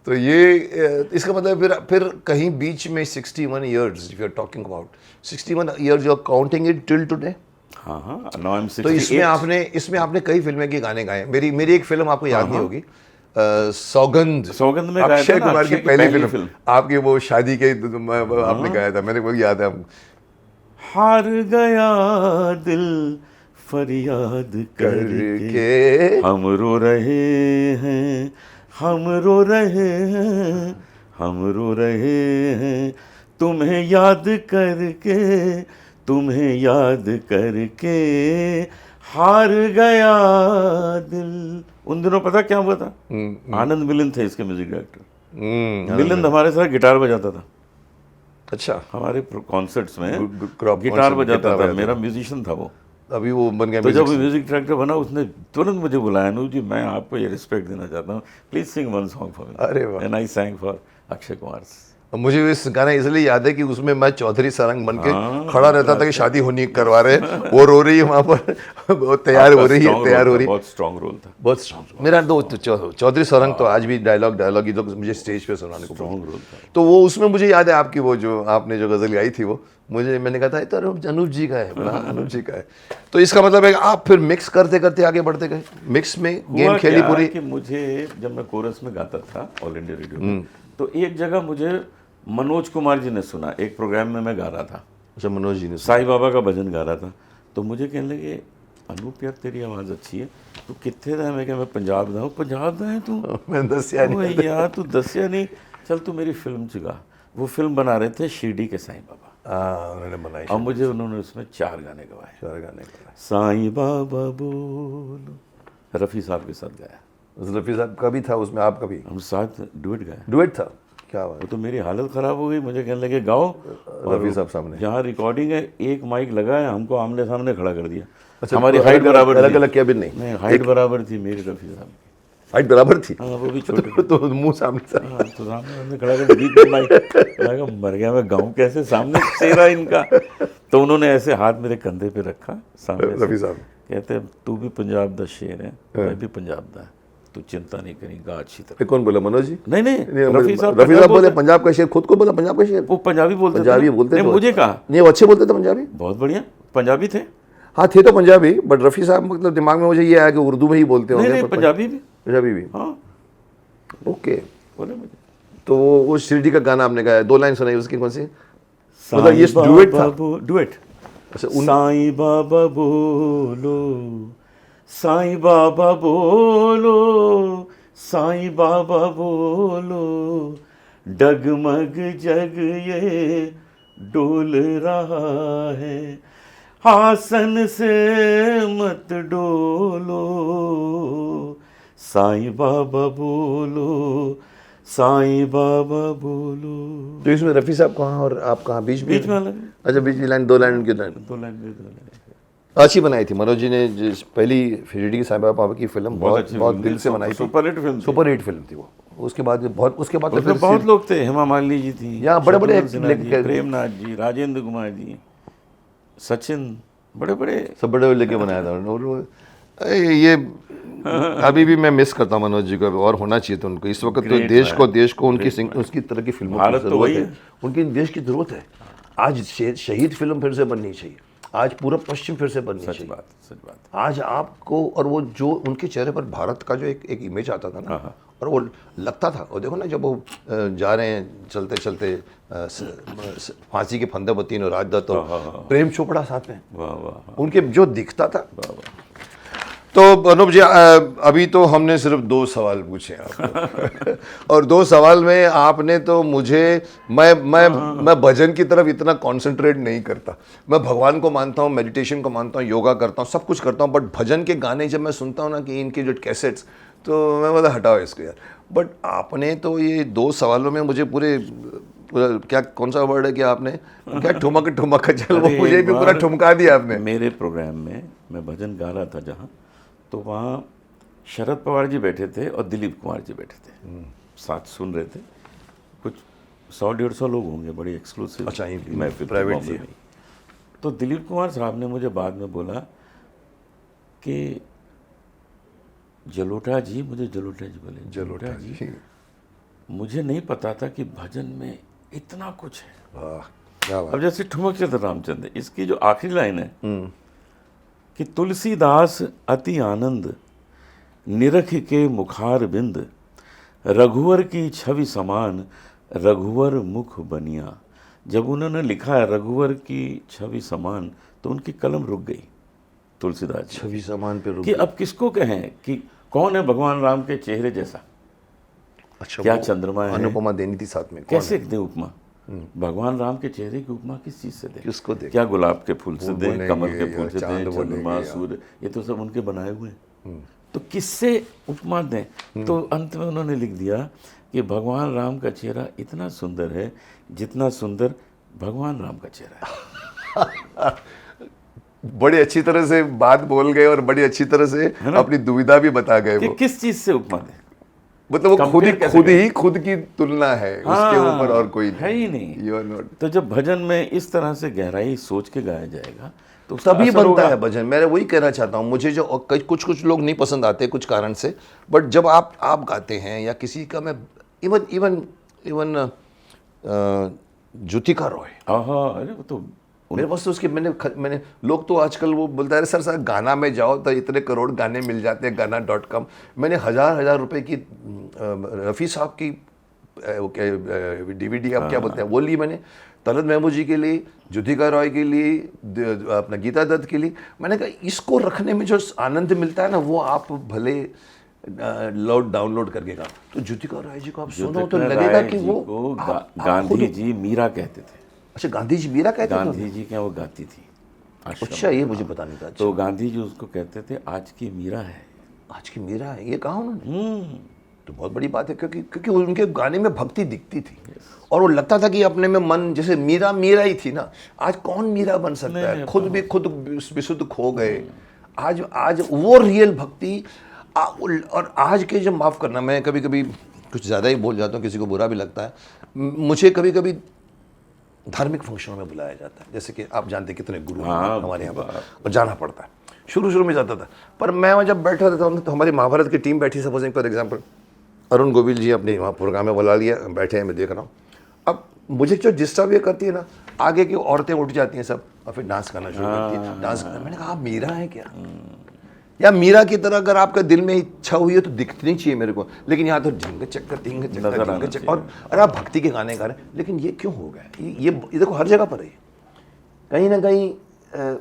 तो ये इसका मतलब फिर कहीं बीच में 61 years if you're talking about 61 years you're counting it till today. हाँ हाँ, now I'm तो 68. इसमें आपने कई फिल्में के गाने गाए। मेरी एक फिल्म आपको याद नहीं होगी, सौगंध। सौगंध में गाया था अक्षय ना, कुमार की अक्षय की पहली पहली फिल्म फिल्म। आपकी, वो शादी के आपने गाया था, मेरे को याद है। हार गया दिल फरियाद करके, करके हम रो रहे हैं, हम रो रहे हैं, हम रो रहे हैं, तुम्हें याद करके, तुम्हें याद करके, हार गया दिल। उन दिनों पता क्या हुआ था? आनंद मिलिंद थे इसके म्यूजिक डायरेक्टर। मिलिंद हमारे साथ गिटार बजाता था। अच्छा, हमारे कॉन्सर्ट्स में क्रॉप गिटार कॉन्सर्ट, बजाता गिटार था, बजाता मेरा म्यूजिशियन था वो। अभी वो बन गया तो जब म्यूजिक। म्यूजिक डायरेक्टर बना उसने तुरंत मुझे बुलाया, अनूप जी मैं आपको ये रिस्पेक्ट देना चाहता हूँ, please sing one song for me. अरे वाह। And I sang for Akshay Kumar. मुझे इस गाना इसलिए याद है कि उसमें मैं चौधरी सारंग बन के हाँ, खड़ा रहता था कि शादी होनी करवा रहे हैं, वो रो रही है वहां पर, वो तैयार हो रही है, तैयार हो रही है। बहुत स्ट्रॉन्ग रोल था, बहुत स्ट्रॉन्ग। मेरा दोस्त चौधरी सारंग तो आज भी डायलॉग ही तो मुझे स्टेज पे सुनाने को स्ट्रॉन्ग रोल था। तो वो उसमें मुझे याद है आपकी वो जो आपने जो गजल गाई थी, वो मैंने कहा था ये तो अनूप जी का है, बोला अनूप जी का है। तो इसका मतलब है कि आप फिर मिक्स करते करते आगे बढ़ते गए, मिक्स में गेम हुआ खेली क्या पूरी। कि मुझे जब मैं कोरस में गाता था ऑल इंडिया रेडियो में, तो एक जगह मुझे मनोज कुमार जी ने सुना, एक प्रोग्राम में मैं गा रहा था, अच्छा, मनोज जी ने साईं बाबा का भजन गा रहा था। तो मुझे कहने लगे अनूप यार तेरी आवाज़ अच्छी है, तू कितने दा है? मैं क्या, मैं पंजाब दा हूँ। पंजाब दा है तू? मैं दसिया नहीं। ओए यार तू दसिया नहीं, चल तू मेरी फिल्म च गा। वो फिल्म बना रहे थे शिरडी के साईं बाबा, उन्होंने बनाई, और मुझे उन्होंने उसमें 4 गाने गवाए। सारे गाने का। साईं बाबा बोलो, रफ़ी साहब के साथ गाया। रफी साहब का भी था उसमें, आपका भी हम साथ डुएट गाए। डुएट था, क्या बात। वो तो मेरी हालत ख़राब हो गई, मुझे कहने लगे गाओ। रफी साहब सामने, जहाँ रिकॉर्डिंग है एक माइक लगा है, हमको आमने सामने खड़ा कर दिया। अच्छा, हमारी तो हाइट बराबर अलग थी। अलग क्या भी नहीं, नहीं, हाइट बराबर थी मेरी रफ़ी साहब की। हाइट बराबर थी। हाँ वो भी छोटे। तो मुंह सामने था। हाँ, तो सामने हमने खड़ा कर बीच में माइक लगा, मर गया मैं, गाऊं कैसे, सामने चेहरा इनका। तो उन्होंने ऐसे हाथ मेरे कंधे पे रखा सामने से, रफी साहब कहते तू भी पंजाब दा शेर है, मैं भी पंजाब दा, तू चिंता नहीं करी, गा अच्छी तरह। ये कौन बोला, मनोज जी? नहीं नहीं, रफ़ी साहब रफी साहब बोले पंजाब का शेर, खुद को बोला पंजाब का शेर। वो पंजाबी बोलते थे पंजाबी ना। बोलते नहीं, थे मुझे कहा नहीं, वो अच्छे बोलते थे पंजाबी। बहुत बढ़िया पंजाबी थे। हाँ थे तो पंजाबी, बट रफी साहब मतलब दिमाग में मुझे ये आया कि उर्दू में ही बोलते नहीं होंगे। नहीं, पंजाबी भी। पंजाबी भी, हाँ ओके। बोले मुझे। तो वो शिरडी का गाना आपने गाया, 2 लाइन सुनाई उसकी, कौन सी? मतलब ये डुएट था। डुएट। अच्छा, साईं बाबा बोलो, साईं बाबा बोलो, साईं बाबा बोलो, डगमग जग ये डोल रहा है, आसन से मत डोलो, साईं बाबा बोलो, साईं बाबा बोलो। तो इसमें रफी साहब कहाँ और आप कहाँ, बीच बीच में अलग। अच्छा, बीच की लाइन, 2 लाइन उनकी लाइन 2 लाइन दे दो। अच्छी बनाई थी मनोज जी ने, जिस पहली शिरडी की साईं बाबा की फिल्म बहुत बहुत दिल से बनाई थी। Super hit film, super hit film थी वो। उसके बाद तो उसमें बहुत लोग थे, हेमा मालिनी जी थी, यहाँ बड़े-बड़े शत्रुघ्न सिन्हा जी, लेके- प्रेमनाथ जी, राजेंद्र कुमार जी, सचिन, बड़े बड़े। सब बड़े लेके बनाया था। और ये अभी भी मैं मिस करता हूँ मनोज जी को, और होना चाहिए था उनको इस वक्त। तो देश को उसकी तरह की फिल्मों की भारत तो जरूरत वही है, है। उनकी देश की जरूरत है। आज शहीद फिल्म फिर से बननी चाहिए, आज पूरा पश्चिम फिर से बननी सच चाहिए। बात, सच बात। आज आपको, और वो जो उनके चेहरे पर भारत का जो एक इमेज आता था ना, और वो लगता था। और देखो ना, जब वो जा रहे हैं चलते चलते फांसी के फंदे पर तीनों राजदत्त और प्रेम चोपड़ा साथ में, वाह वाह उनके जो दिखता था। वाह वाह। तो अनुप जी, अभी तो हमने सिर्फ 2 सवाल पूछे आपको और 2 सवाल में आपने तो मुझे, मैं भजन की तरफ इतना कंसंट्रेट नहीं करता। मैं भगवान को मानता हूँ, मेडिटेशन को मानता हूँ, योगा करता हूँ, सब कुछ करता हूँ, बट भजन के गाने जब मैं सुनता हूँ ना, कि इनके जो कैसेट्स, तो मैं बोला हटाओ इसको यार। बट आपने तो ये 2 सवालों में मुझे पूरा क्या, कौन सा वर्ड है कि आपने क्या, ठुमक चल, वो मुझे भी पूरा ठुमका दिया आपने। मेरे प्रोग्राम में मैं भजन गा रहा था जहाँ, तो वहाँ शरद पवार जी बैठे थे और दिलीप कुमार जी बैठे थे, साथ सुन रहे थे। कुछ 100-150 लोग होंगे, बड़ी एक्सक्लूसिव। अच्छा, महफिल प्राइवेट बॉम्बे थी। में। तो दिलीप कुमार साहब ने मुझे बाद में बोला कि जलोटा जी, मुझे जलोटा जी बोले, जलोटा जी मुझे नहीं पता था कि भजन में इतना कुछ है। वाह, क्या बात। अब जैसे ठुमक चंद्र रामचंद्र, इसकी जो आखिरी लाइन है कि तुलसीदास अति आनंद निरख के मुखार बिंद, रघुवर की छवि समान रघुवर मुख बनिया। जब उन्होंने लिखा है रघुवर की छवि समान, तो उनकी कलम रुक गई तुलसीदास जी छवि समान पे रुक कि अब किसको कहें कि कौन है भगवान राम के चेहरे जैसा। अच्छा, क्या वो चंद्रमा है, अनुपमा देनी थी साथ में, कौन कैसे दे उपमा, भगवान राम के चेहरे की उपमा किस चीज से दे, किसको दे? क्या गुलाब के फूल से फूल दे, बोलेंगे कमल के या फूल से चांद दे, बोलेंगे चंद्रमा, या- सूर्य, ये तो सब उनके बनाए हुए हैं। तो किससे उपमा दें? तो अंत में उन्होंने लिख दिया कि भगवान राम का चेहरा इतना सुंदर है जितना सुंदर भगवान राम का चेहरा है। बड़ी अच्छी तरह से बात बोल गए और बड़ी अच्छी तरह से अपनी दुविधा भी बता गए कि वो। किस चीज से उपमा दें? मतलब वो Compare कैसे खुद की तुलना है, उसके हाँ, ऊपर और कोई है ही नहीं। You are not- तो जब भजन में इस तरह से गहराई सोच के गाया जाएगा तो उसका तभी असर बनता होगा। है भजन। मैं वही कहना चाहता हूँ, मुझे जो कुछ लोग नहीं पसंद आते कुछ कारण से, बट जब आप गाते हैं या किसी का, मैं इवन ज्योतिका रॉय, आहा, अरे वो तो मेरे पास तो उसके मैंने लोग तो आजकल वो बोलता है सर गाना में जाओ तो इतने करोड़ गाने मिल जाते हैं गाना.com। मैंने हजार रुपए की रफ़ी साहब की DVD, आप क्या बोलते हैं, वो ली मैंने, तलत महमूद जी के लिए, ज्योतिका रॉय के लिए, अपना गीता दत्त के लिए। मैंने कहा इसको रखने में जो आनंद मिलता है ना, वो आप भले डाउनलोड करके गा। तो ज्योतिका रॉय जी को आप सुनो तो ज्योतिका लगेगा राय कि जी वो को आप गांधी खुद- जी मीरा कहते थे। अच्छा, गांधी जी मीरा कहते थे? गांधी जी क्या वो गाती थी आश्रम अच्छा, में। ये मुझे पता नहीं था। तो गांधी जी उसको कहते थे आज की मीरा है। आज की मीरा है, ये कहा उन्होंने? तो बहुत बड़ी बात है, क्योंकि उनके गाने में भक्ति दिखती थी और वो लगता था कि अपने में मन, जैसे मीरा ही थी ना। आज कौन मीरा बन सकता है? खुद विशुद्ध खो गए। आज वो रियल भक्ति और आज के, जब माफ़ करना, मैं कभी कभी कुछ ज़्यादा ही बोल जाता हूँ, किसी को बुरा भी लगता है। मुझे कभी कभी धार्मिक फंक्शनों में बुलाया जाता है, जैसे कि आप जानते हैं कितने गुरु हैं हमारे यहाँ पर, और जाना पड़ता है। शुरू में जाता था, पर मैं जब बैठा रहता हूँ तो हमारी महाभारत की टीम बैठी, supposing for example Arun Govil ji अपने वहाँ प्रोग्राम में बुला लिया, बैठे हैं, मैं देख रहा हूँ। अब मुझे जो डिस्टर्ब ये करती है ना, आगे की औरतें उठ जाती हैं सब और फिर डांस करना शुरू करती हैं, डांस करना। मैंने कहा आप मीरा है क्या? या मीरा की तरह अगर आपका दिल में इच्छा हुई है तो दिखनी चाहिए मेरे को, लेकिन यहाँ तो ढिंग चक्कर और आप भक्ति के गाने गा रहे हैं। लेकिन ये क्यों हो गया? ये देखो हर जगह पर है, कहीं ना कहीं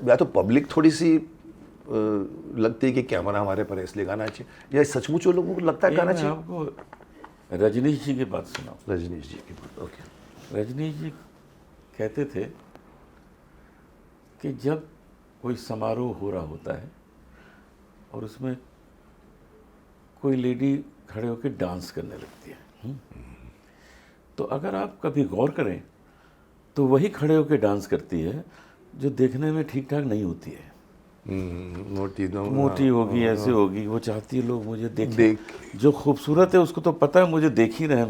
या तो पब्लिक थोड़ी सी लगती है कि कैमरा हमारे पर है इसलिए गाना चाहिए, या सचमुच लोगों को लगता है गाना चाहिए। आपको रजनीश जी की बात सुनाओ। रजनीश जी की बात, ओके। रजनीश जी कहते थे कि जब कोई समारोह हो रहा होता है और उसमें कोई लेडी खड़े होकर डांस करने लगती है, तो अगर आप कभी गौर करें तो वही खड़े होकर डांस करती है जो देखने में ठीक ठाक नहीं होती है। मोटी होगी, ऐसे होगी, वो चाहती है लोग मुझे देखें। जो खूबसूरत है उसको तो पता है मुझे देख ही रहे हैं,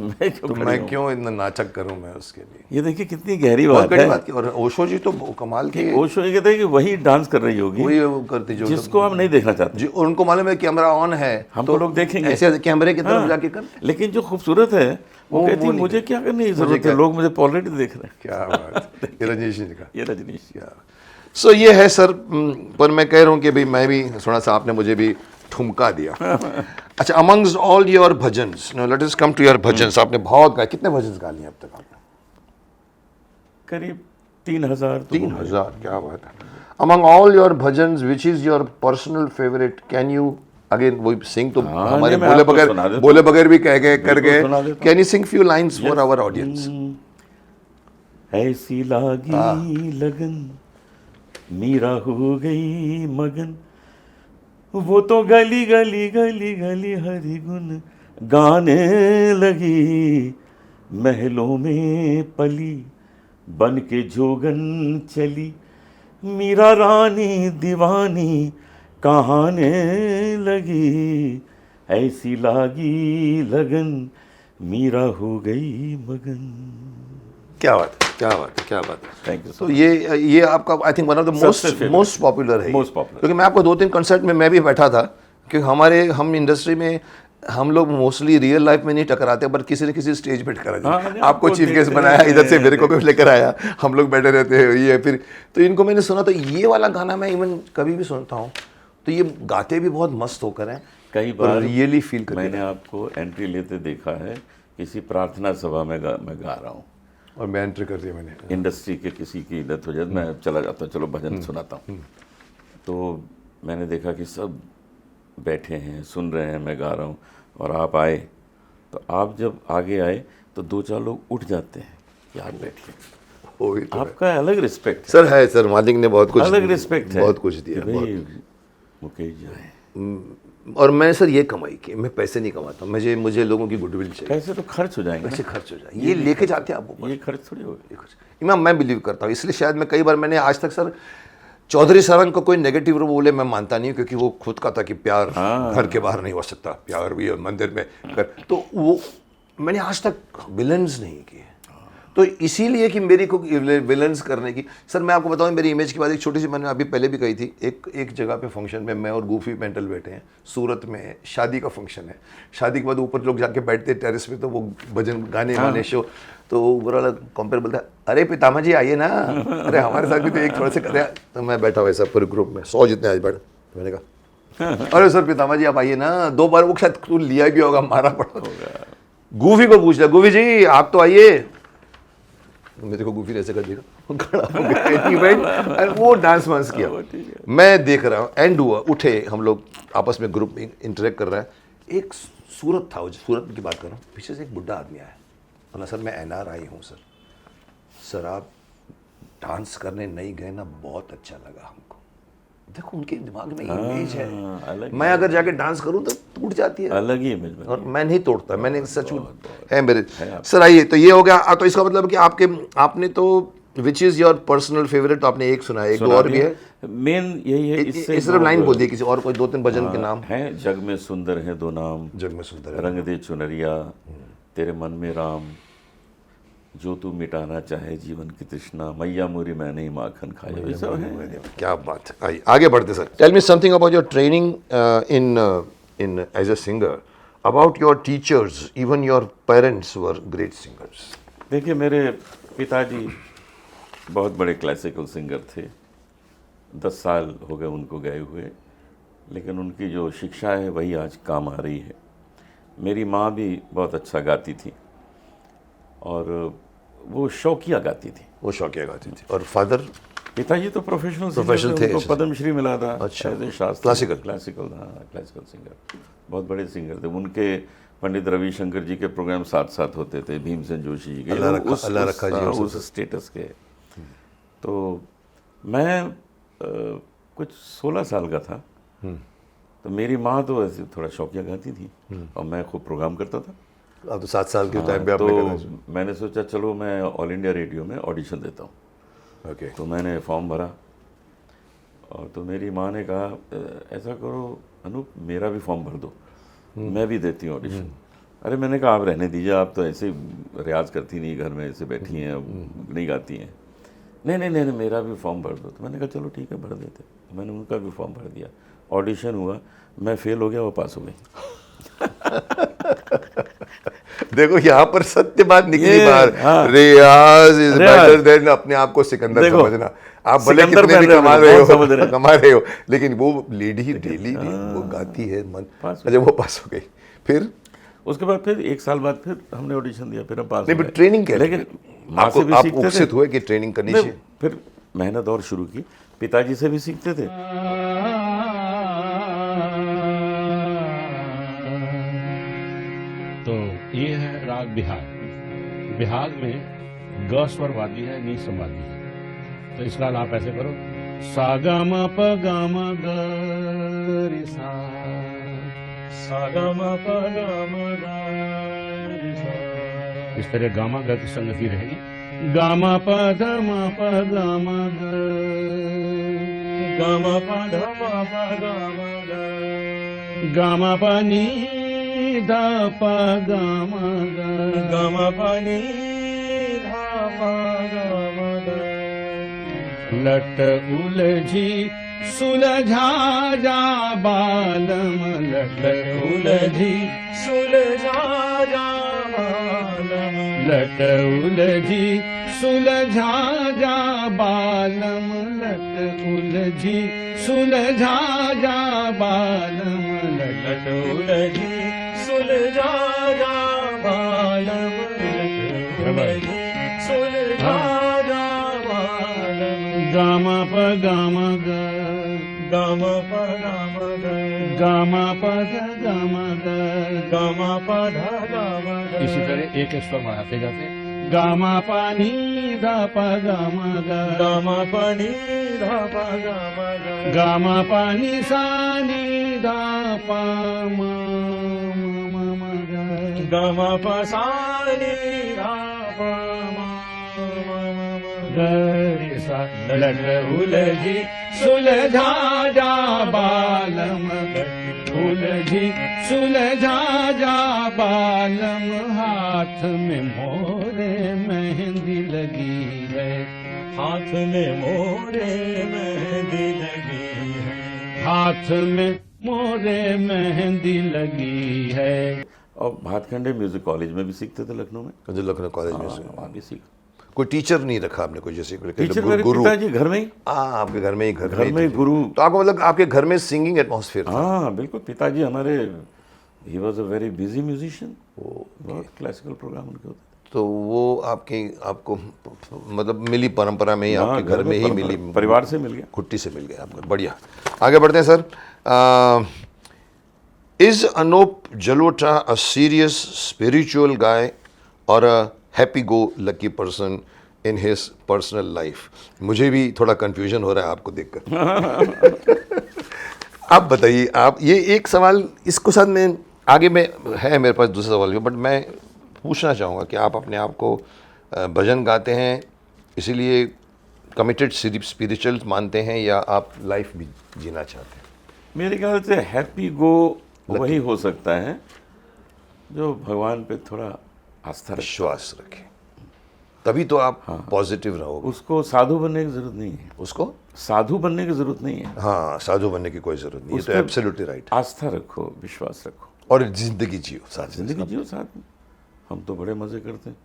मैं क्यों इतना नाटक करूं मैं उसके लिए। ये देखिए कितनी गहरी बात है। और ओशो जी तो कमाल के, ओशो जी कहते हैं कि वही डांस कर रही होगी, वही करती जो जिसको हम नहीं देखना चाहते जी। उनको मालूम है कैमरा ऑन है, हमको लोग देखेंगे, ऐसे कैमरे की तरफ जाके कर। लेकिन जो खूबसूरत है वो कहती है मुझे क्या करने की जरूरत है, लोग मुझे ऑलरेडी देख रहे हैं। क्या बात, ये रजनीश जी का, ये रजनीश जी। सो ये है सर, पर मैं कह रहा हूँ कि भाई मैं भी थोड़ा सा, आपने मुझे भी ठुमका दिया। अच्छा, amongst all your bhajans, no let us come to your bhajans. आपने बहुत गाए, कितने भजन्स गा लिए अब तक आपने? करीब 3000। 3000, क्या बात है। Among all your bhajans which is your personal favourite? Can you again वो सिंग? तो हमारे बोले बगैर भी कह गए कर गए। Can you sing few lines for our audience? ऐसी लागी लगन मीरा हो गई मगन, वो तो गली गली गली गली हरि गुण गाने लगी, महलों में पली बन के जोगन चली, मीरा रानी दीवानी कहाने लगी, ऐसी लागी लगन मीरा हो गई मगन। क्या बात है, क्या बात है, क्या बात है। Thank you. तो ये आपका I think one of the most popular है। मोस्ट पॉपुलर, क्योंकि मैं आपको 2-3 कंसर्ट में मैं भी बैठा था, क्योंकि हम इंडस्ट्री में हम लोग मोस्टली रियल लाइफ में नहीं टकराते, पर किसी न किसी स्टेज पे टकरा हाँ, जाते। नहीं, आपको आपको चीफ गेस्ट देखते बनाया, रहते इधर से हैं। मेरे को भी लेकर आया, हम लोग बैठे रहते हैं ये फिर। तो इनको मैंने सुना, तो ये वाला गाना मैं इवन कभी भी सुनता हूँ तो ये गाते भी बहुत मस्त होकर हैं, कई बार रियली फील करते मैंने आपको एंट्री लेते देखा है, किसी प्रार्थना सभा में मैं गा रहा हूँ, और मैं एंट्री कर दिया मैंने। इंडस्ट्री के किसी की डेथ हो जाए मैं चला जाता हूँ, चलो भजन सुनाता हूँ। तो मैंने देखा कि सब बैठे हैं सुन रहे हैं, मैं गा रहा हूँ, और आप आए, तो आप जब आगे आए तो दो चार लोग उठ जाते हैं कि आप बैठिए। वो भी तो है। आपका अलग रिस्पेक्ट है, सर है सर, मालिक ने बहुत कुछ अलग रिस्पेक्ट है, बहुत कुछ कि दिया। भाई मुकेश जी आए। और मैं सर ये कमाई की, मैं पैसे नहीं कमाता, मुझे लोगों की गुडविल चाहिए। पैसे तो खर्च हो जाएंगे ना, पैसे खर्च हो जाए, ये लेके जाते हैं आप ऊपर। ये खर्च थोड़ी होगा। ये खर्च इमाम मैं बिलीव करता हूँ, इसलिए शायद मैं कई बार, मैंने आज तक सर चौधरी सरन को कोई नेगेटिव बोले मैं मानता नहीं हूँ, क्योंकि वो खुद का था कि प्यार घर के बाहर नहीं हो सकता, प्यार भी मंदिर में कर, तो वो मैंने आज तक विलन्स नहीं किए। तो इसीलिए कि मेरी को विलन्स करने की, सर मैं आपको बताऊं, मेरी इमेज की बात एक छोटी सी मैंने अभी पहले भी कही थी। एक जगह पे फंक्शन में मैं और गूफी मेंटल बैठे हैं, सूरत में शादी का फंक्शन है। शादी के बाद ऊपर लोग जाके बैठते हैं टेरेस पे, तो वो भजन गाने वाने शो, तो ऊपर वाला कंपेयर बोलता है, अरे पितामा जी आइए ना, अरे हमारे साथ भी तो एक थोड़ा से करे। तो मैं बैठा हुआ ऐसा पूरे ग्रुप में 100 जितने आज बैठ, तो मैंने कहा अरे सर पितामा जी आप आइए ना। 2 बार वो शायद तू लिया भी होगा, मारा पड़ा होगा। गूफी को पूछ लिया, गूफी जी आप तो आइए। मेरे को गूफी ऐसे कर देगा, खड़ा हो गया, और वो डांस वांस किया। मैं देख रहा हूँ, एंड हुआ, उठे हम लोग आपस में ग्रुप में इंटरेक्ट कर रहे हैं। एक सूरत था, सूरत की बात कर रहा हूँ, पीछे से एक बुढ़ा आदमी आया, बोला सर मैं NRI हूँ सर, सर आप डांस करने नहीं गए ना, बहुत अच्छा लगा हमको। देखो उनके दिमाग में इमेज है, मैं अगर जाके डांस करूं तो टूट जाती है, अलग ही इमेज में, और मैं नहीं तोड़ता, मैंने सच है मेरे। सर आइए, तो ये हो गया। तो इसका मतलब कि आपने तो which is your personal favourite, तो आपने एक सुना है, एक दो और भी है। मेन यही है, इससे सिर्फ लाइन बोल दिए, किसी और कोई 2-3 भजन के नाम है। जग में सुंदर है दो नाम, जग में सुंदर है, रंग दे चुनरिया, तेरे मन में राम, जो तू मिटाना चाहे जीवन की तृष्णा, मैया मोरी मैंने ही माखन खाया, ये सब है। क्या बात है। आइए आगे बढ़ते sir. Tell me something about your training in as a singer, about your teachers, even your parents were great singers. देखिए मेरे पिताजी बहुत बड़े क्लासिकल सिंगर थे, 10 साल हो गए उनको गए हुए, लेकिन उनकी जो शिक्षा है वही आज काम आ रही है। मेरी माँ भी बहुत अच्छा गाती थी, और वो शौकिया गाती थी, वो शौकिया गाती थी। और फादर? पिताजी तो प्रोफेशनल थे, उनको पद्मश्री मिला था। अच्छा, क्लासिकल सिंगर, बहुत बड़े सिंगर थे। उनके पंडित रविशंकर जी के प्रोग्राम साथ साथ होते थे, भीमसेन जोशी जी के, अल्लाह रखा जी उस स्टेटस के। तो मैं कुछ 16 साल का था, तो मेरी माँ तो ऐसे थोड़ा शौकिया गाती थी, और मैं खूब प्रोग्राम करता था। अब तो 7 साल के टाइम पे तो आपने मैंने सोचा चलो मैं ऑल इंडिया रेडियो में ऑडिशन देता हूँ। ओके। तो मैंने फॉर्म भरा, और तो मेरी माँ ने कहा ऐसा करो अनूप, मेरा भी फॉर्म भर दो, मैं भी देती हूँ ऑडिशन। अरे मैंने कहा आप रहने दीजिए, आप तो ऐसे ही रियाज करती नहीं, घर में ऐसे बैठी हैं, नहीं गाती हैं। नहीं, मेरा भी फॉर्म भर दो। तो मैंने कहा चलो ठीक है भर देते। तो मैंने उनका भी फॉर्म भर दिया, ऑडिशन हुआ, मैं फेल हो गया, वो पास हो गई। देखो यहाँ पर सत्य बात निकली बाहर। रियाज इज बेटर देन अपने आप को सिकंदर समझना। आप भले कितने भी कमा रहे हो, लेकिन वो लेडी डेली वो गाती है मन। अच्छा वो पास हो गई, फिर उसके बाद फिर 1 साल बाद फिर हमने ऑडिशन दिया, फिर हम पास नहीं, ट्रेनिंग क्या? लेकिन आप उत्सुक हुए कि ट्रेनिंग करनी चाहिए, फिर मेहनत और शुरू की, पिताजी से भी सीखते थे। तो ये है राग बिहाग। बिहाग में ग स्वर वादी है, नी संवादी है। तो इसका आप ऐसे करो, सा गा म प गा म ग रे सा, सा गा म प गा म ग रे सा। इस तरह गामा ग की संगति रहेगी। गा म प ध म प गा म ग, गा म प ध म प गा म ग, गा म प नी ध प ग म ग, ग म प नी ध प ग म ग। लट उलझी सुलझा जा बालम, लट उलझी सुलझा जा बालम, लट उलझी सुलझा जा बालम, लट उलझी सुलझा जा बालम, लट उलझी सुलझा जा बालम, लट उलझी सुलझा जा बालम। गाम प गाम ग, गम प गम ग, गाम पद गाम ग। गम प ध गम ग। इसी तरह एक स्वर बढ़ाते जाते, गामा पानी धा प गाम ग, गम प नि ध प गम ग, गामा पानी सानी धा प म म म ग। गम प सा नि ध प म म म म। गरे सा लट उलझी सुलझा जा बालम, उलझी सुलझा जा बालम, हाथ में मोरे मेहंदी लगी है, हाथ में मोरे मेहंदी लगी है, हाथ में मोरे मेहंदी लगी है। और भातखंडे म्यूजिक कॉलेज में भी सीखते थे लखनऊ में। जो लखनऊ कॉलेज में से वहाँ भी सीखा। कोई टीचर नहीं रखा आपने, कोई जैसे टीचर मेरे गुरु? पिताजी घर में ही, हाँ, आपके घर में ही घर में ही गुरु। तो आपको मतलब आपके घर में सिंगिंग एटमॉस्फेयर था? हाँ बिल्कुल, पिताजी हमारे, he was a very busy musician, बहुत क्लासिकल प्रोग्राम उनके होते थे। तो वो आपको मतलब मिली परंपरा में ही, हाँ, आपके घर में ही मिली, परिवार से मिल गया। खुट्टी से मिल गया आपको। बढ़िया, आगे बढ़ते हैं sir. Is Anup Jalota a serious spiritual guy और a happy go lucky person in his personal life? मुझे भी थोड़ा कंफ्यूजन हो रहा है आपको देखकर। आप बताइए, आप ये एक सवाल, इसको साथ में आगे में है मेरे पास दूसरा सवाल भी, बट मैं पूछना चाहूँगा कि आप अपने आप को भजन गाते हैं इसीलिए कमिटेड स्पिरिचुअल मानते हैं, या आप लाइफ भी जीना चाहते हैं? मेरे ख्याल से हैप्पी गो वही हो सकता है जो भगवान पे थोड़ा आस्था रखे, विश्वास रखें, तभी तो आप पॉजिटिव रहोगे। उसको साधु बनने की जरूरत नहीं है, उसको साधु बनने की जरूरत नहीं है, हाँ, साधु बनने की कोई जरूरत नहीं है, तो एब्सोल्युटली राइट। आस्था रखो, विश्वास रखो और जिंदगी जियो साथ में। जिंदगी जियो साथ में। हम तो बड़े मजे करते हैं,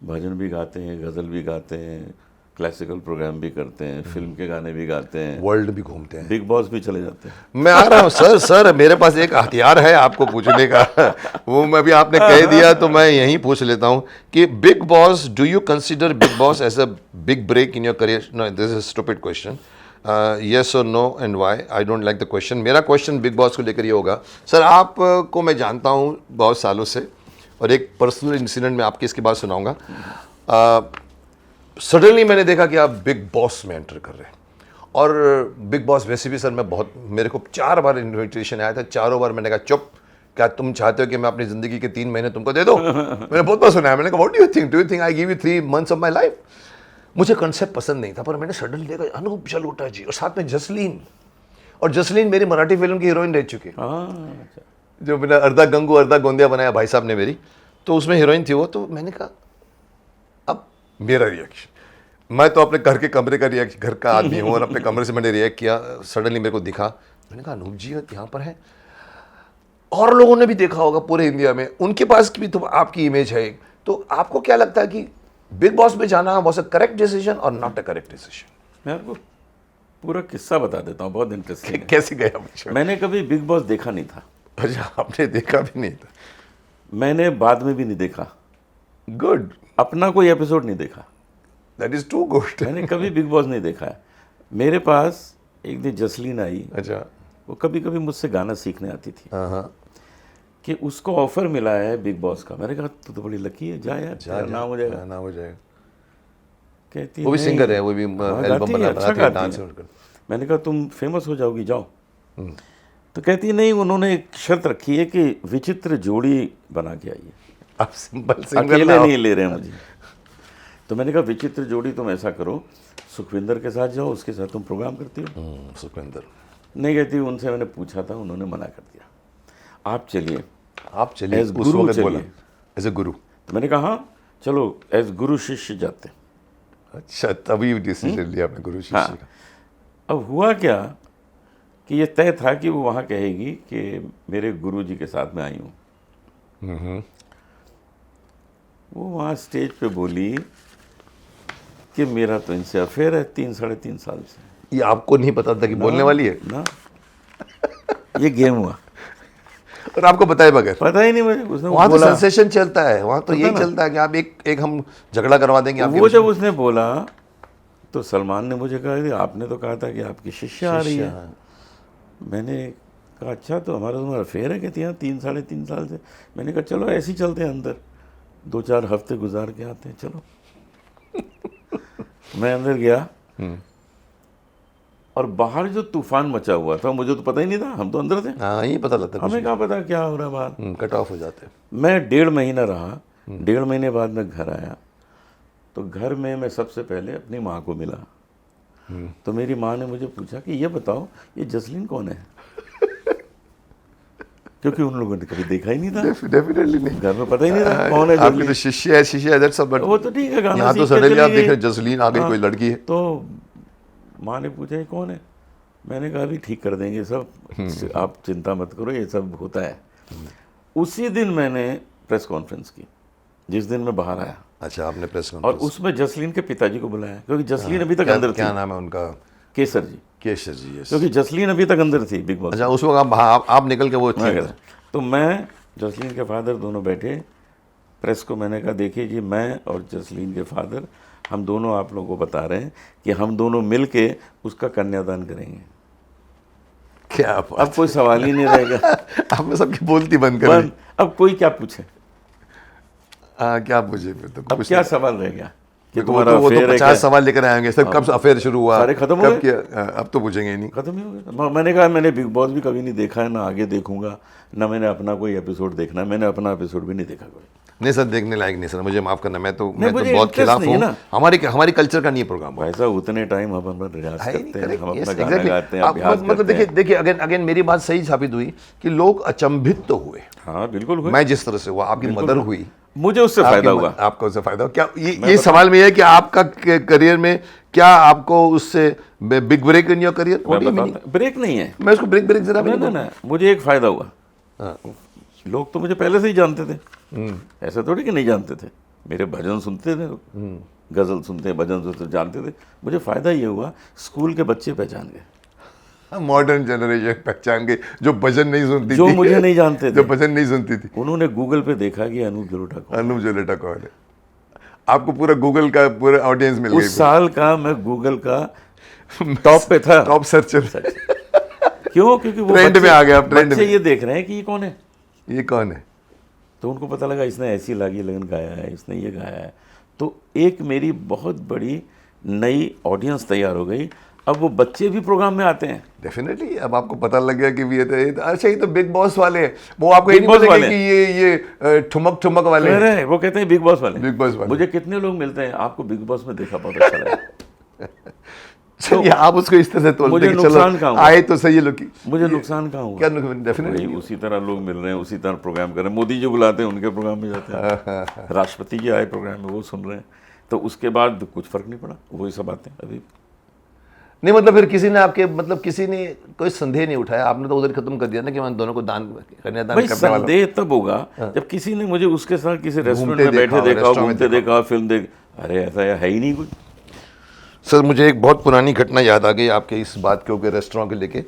भजन भी गाते हैं, गजल भी गाते हैं, क्लासिकल प्रोग्राम भी करते हैं, फिल्म के गाने भी गाते हैं, वर्ल्ड भी घूमते हैं। बिग बॉस भी चले जाते हैं। मैं आ रहा हूँ सर। सर मेरे पास एक हथियार है आपको पूछने का, वो मैं भी आपने कह दिया तो मैं यही पूछ लेता हूँ कि Bigg Boss, do you consider Bigg Boss as a big break in your career? No, this is stupid question. Yes और no and why? I don't like the question. मेरा क्वेश्चन बिग बॉस को लेकर ये होगा, sir आपको मैं जानता हूँ बहुत सालों से, और एक पर्सनल इंसिडेंट मैं आपके इसके बाद सुनाऊंगा। सडनली मैंने देखा कि आप बिग बॉस में एंटर कर रहे हैं, और बिग बॉस वैसे भी सर मैं बहुत, मेरे को 4 बार इन्विटेशन आया था, चारों बार मैंने कहा चुप, क्या तुम चाहते हो कि मैं अपनी ज़िंदगी के 3 महीने तुमको दे दूं? मैंने बहुत बार सुना है। मैंने कहा what do you think I give you 3 months of my life? मुझे कंसेप्ट पसंद नहीं था, पर मैंने सडनली देखा अनूप जलोटा जी और साथ में जसलीन, और जसलीन मेरी मराठी फिल्म की हीरोइन रह चुकी है, अच्छा। जो मैंने अर्धा गंगू अर्धा गोंदिया बनाया भाई साहब ने मेरी, तो उसमें हीरोइन थी वो। तो मैंने कहा अब मेरा रिएक्शन, मैं तो अपने घर के कमरे का रिएक्शन, घर का आदमी हूँ, और अपने कमरे से मैंने रिएक्ट किया। सडनली मेरे को दिखा, मैंने कहा अनूप जी यहाँ पर है, और लोगों ने भी देखा होगा पूरे इंडिया में, उनके पास भी तो आपकी इमेज है। तो आपको क्या लगता है कि बिग बॉस में जाना वॉज अ करेक्ट डिसीजन और नॉट अ करेक्ट डिसीजन? मैं आपको पूरा किस्सा बता देता हूँ, बहुत इंटरेस्टिंग है। कैसे गया मुझे? मैंने कभी बिग बॉस देखा नहीं था, अच्छा, आपने देखा भी नहीं था? मैंने बाद में भी नहीं देखा, गुड, अपना कोई एपिसोड नहीं देखा, दैट इज टू गुड। मैंने कभी बिग बॉस नहीं देखा है। मेरे पास एक दिन जसलीन आई, अच्छा, वो कभी कभी मुझसे गाना सीखने आती थी, हाँ, कि उसको ऑफर मिला है बिग बॉस का। मैंने कहा तू तो बड़ी लकी है, जा यार, तेरा नाम हो जाएगा। नाम हो जाएगा। कहती वो भी नहीं, सिंगर है, वो भी हाँ, एल्बम गाती है, बनाती अच्छा है, गाती डांस है। करती। मैंने कहा तुम फेमस हो जाओगी, जाओ। तो कहती है नहीं, उन्होंने एक शर्त रखी है कि विचित्र जोड़ी बना के आइए, आप सिंपल सिंगर अकेले ना हो। नहीं ले रहे हैं मुझे। तो मैंने कहा विचित्र जोड़ी तुम ऐसा करो, सुखविंदर के साथ जाओ, उसके साथ तुम प्रोग्राम करती हो। सुखविंदर नहीं कहती, उनसे मैंने पूछा था, उन्होंने मना कर दिया, आप चलिए, आप चलिए, As उस गुरु वक्त चलिए। बोला एज ए गुरु। तो मैंने कहा हाँ चलो, एज गुरु शिष्य जाते। अच्छा, तभी डिसीजन लिया आपने गुरु शिष्य हाँ। का। अब हुआ क्या कि ये तय था कि वो वहाँ कहेगी कि मेरे गुरुजी के साथ मैं आई हूँ। वो वहाँ स्टेज पे बोली कि मेरा तो इनसे अफेयर है 3-3.5 साल से। ये आपको नहीं पता था कि बोलने वाली है, ना ये गेम हुआ, और आपको बताए बगैर? पता ही नहीं मुझे। उसने वहाँ तो बोला, सेंसेशन चलता है, वहाँ तो यही ना। चलता है कि आप एक हम झगड़ा करवा देंगे आपके वो बीच जब में। उसने बोला तो सलमान ने मुझे कहा कि आपने तो कहा था कि आपकी शिष्य आ रही है। मैंने कहा अच्छा, तो हमारा तुम्हारा अफेयर है कहती हैं 3-3.5 साल से। मैंने कहा चलो ऐसे ही चलते हैं अंदर, 2-4 हफ्ते गुजार के आते हैं, चलो। मैं अंदर गया और बाहर जो तूफान मचा हुआ था मुझे तो पता ही नहीं था, हम तो अंदर थे, हाँ, यही पता लगता है, हमें क्या पता क्या हो रहा है बाहर। कट ऑफ हो जाते हैं। मैं 1.5 महीना रहा, 1.5 महीने बाद मैं घर आया, तो घर में मैं सबसे पहले अपनी माँ को मिला। तो मेरी माँ ने मुझे पूछा कि ये बताओ ये जसलीन कौन है, क्योंकि उन लोगों ने कभी देखा ही नहीं था, डेफिनेटली नहीं, घर में पता ही नहीं था कौन है आपके जसलीन। तो शिष्य है, शिष्य है, that's all, but वो तो ठीक है, गाना यहाँ तो सीख के सडनली चली आप देख गई। रहे हैं जसलीन आ गई, हाँ। कोई लड़की है। तो माँ ने पूछा ये कौन है, मैंने कहा अभी ठीक कर देंगे सब, आप चिंता मत करो, ये सब होता है। उसी दिन मैंने प्रेस कॉन्फ्रेंस की, जिस दिन मैं बाहर आया, अच्छा, आपने प्रेस और कॉन्फ्रेंस, उसमें जसलीन के पिताजी को बुलाया, क्योंकि जसलीन अभी तक अंदर क्या थी, नाम है उनका? केसर जी, केशर जी, yes। क्योंकि जसलीन अभी तक अंदर थी बिग बॉस। अच्छा, उस वक्त आप निकल के वो थे। तो मैं, जसलीन के फादर दोनों बैठे, प्रेस को मैंने कहा देखिए जी, मैं और जसलीन के फादर हम दोनों आप लोगों को बता रहे हैं कि हम दोनों मिल के उसका कन्यादान करेंगे। क्या अब कोई सवाल ही नहीं रहेगा, आपने सबकी बोलती बंद कर दी। अब कोई क्या पूछे, क्या पूछे फिर तो अब क्या सवाल रह गया कि वो तुम्हारा तो अफेयर है 50 क्या? सवाल लेकर आएंगे सर, कब अफेयर शुरू हुआ, सारे खत्म हो कब गए? किया, अब तो पूछेंगे ही नहीं। खत्म ही हो गया। मैंने कहा मैंने बिग बॉस भी कभी नहीं देखा है, ना आगे देखूंगा, ना मैंने अपना कोई एपिसोड देखना है, मैंने अपना एपिसोड भी नहीं देखा कोई। नहीं सर, देखने लायक नहीं सर, मुझे माफ करना, मैं तो मुझे बहुत interest खिलाफ नहीं है हूँ। ना। हमारी कल्चर का नहीं है प्रोग्राम। भाई साहब उतने टाइम हम अपना रियाज करते हैं, हम अपना गाना एग्जैक्टली, गाते हैं, अभ्यास मतलब करते हैं। देखिए अगेन मेरी बात सही साबित हुई कि लोग अचंभित तो हुए, हाँ बिल्कुल हुए। मैं जिस तरह से हुआ, आपकी मदर हुई, मुझे उससे फायदा हुआ। आपको उससे फायदा हुआ क्या? ये सवाल में है कि आपका करियर में क्या आपको उससे big break in your career? Break नहीं है, मैं उसको ब्रेक जरा भी ना नहीं ना, मुझे एक फायदा हुआ, हाँ। लोग तो मुझे पहले से ही जानते थे, ऐसा थोड़ी कि नहीं जानते थे, मेरे भजन सुनते थे, गजल सुनते, भजन सुनते, जानते थे। मुझे फायदा ये हुआ, स्कूल के बच्चे पहचान गए, मॉडर्न जनरेशन पहचान गई, जो भजन नहीं सुनती जो थी, मुझे नहीं जानते जो थे, भजन नहीं सुनती थी। उन्होंने गूगल पे देखा कि अनूप जलोटा कौन। अनूप जलोटा कौन है? आपको पूरा गूगल का पूरा ऑडियंस मिल गई। उस साल का मैं गूगल का टॉप पे था, टॉप सर्चर। क्यों? क्योंकि वो ट्रेंड में आ गया, आप ट्रेंड बच्चे में। ये देख रहे हैं कि ये कौन है, ये कौन है? तो उनको पता लगा इसने ऐसी लागी लगन गाया है, इसने ये गाया है, तो एक मेरी बहुत बड़ी नई ऑडियंस तैयार हो गई। अब वो बच्चे भी प्रोग्राम में आते हैं। डेफिनेटली, अब आपको पता लग गया कि ये तो अच्छा, ये तो बिग बॉस वाले हैं। वो आपको ये Big नहीं Boss बोलेंगे वाले। कि ये ठुमक वाले कह हैं। रहे हैं, वो कहते हैं बिग बॉस वाले। बिग बॉस वाले। मुझे कितने लोग मिलते हैं, आपको बिग बॉस में देखा, बहुत अच्छा लगा। चलिए, आप उसको इस तरह से तोलते मुझे हैं कि नुकसान कहाँ चलो हुआ? आए तो सही है लोग की। मुझे नुकसान कहाँ हुआ? क्या डेफिनेटली वही उसी तरह लोग मिल रहे हैं, उसी तरह प्रोग्राम कर रहे हैं, मोदी जी बुलाते हैं उनके प्रोग्राम में जाते हैं, राष्ट्रपति जी आए प्रोग्राम में वो सुन रहे हैं, तो उसके बाद कुछ फर्क नहीं पड़ा, वही सब बातें अभी। नहीं, मतलब फिर किसी ने आपके, मतलब किसी ने कोई संदेह नहीं उठाया, आपने तो उधर खत्म कर दिया ना कि मैं दोनों को दान कन्यादान भाई करने वाला हूं। संदेह तब होगा जब किसी ने मुझे उसके साथ किसी रेस्टोरेंट में देखा बैठे हो, देखा, रेस्टोरेंट में घूमते देखा, फिल्म देख, अरे ऐसा है ही नहीं कुछ। सर, मुझे एक बहुत पुरानी घटना याद आ गई आपके इस बात के ऊपर, रेस्टोरेंट के लेके।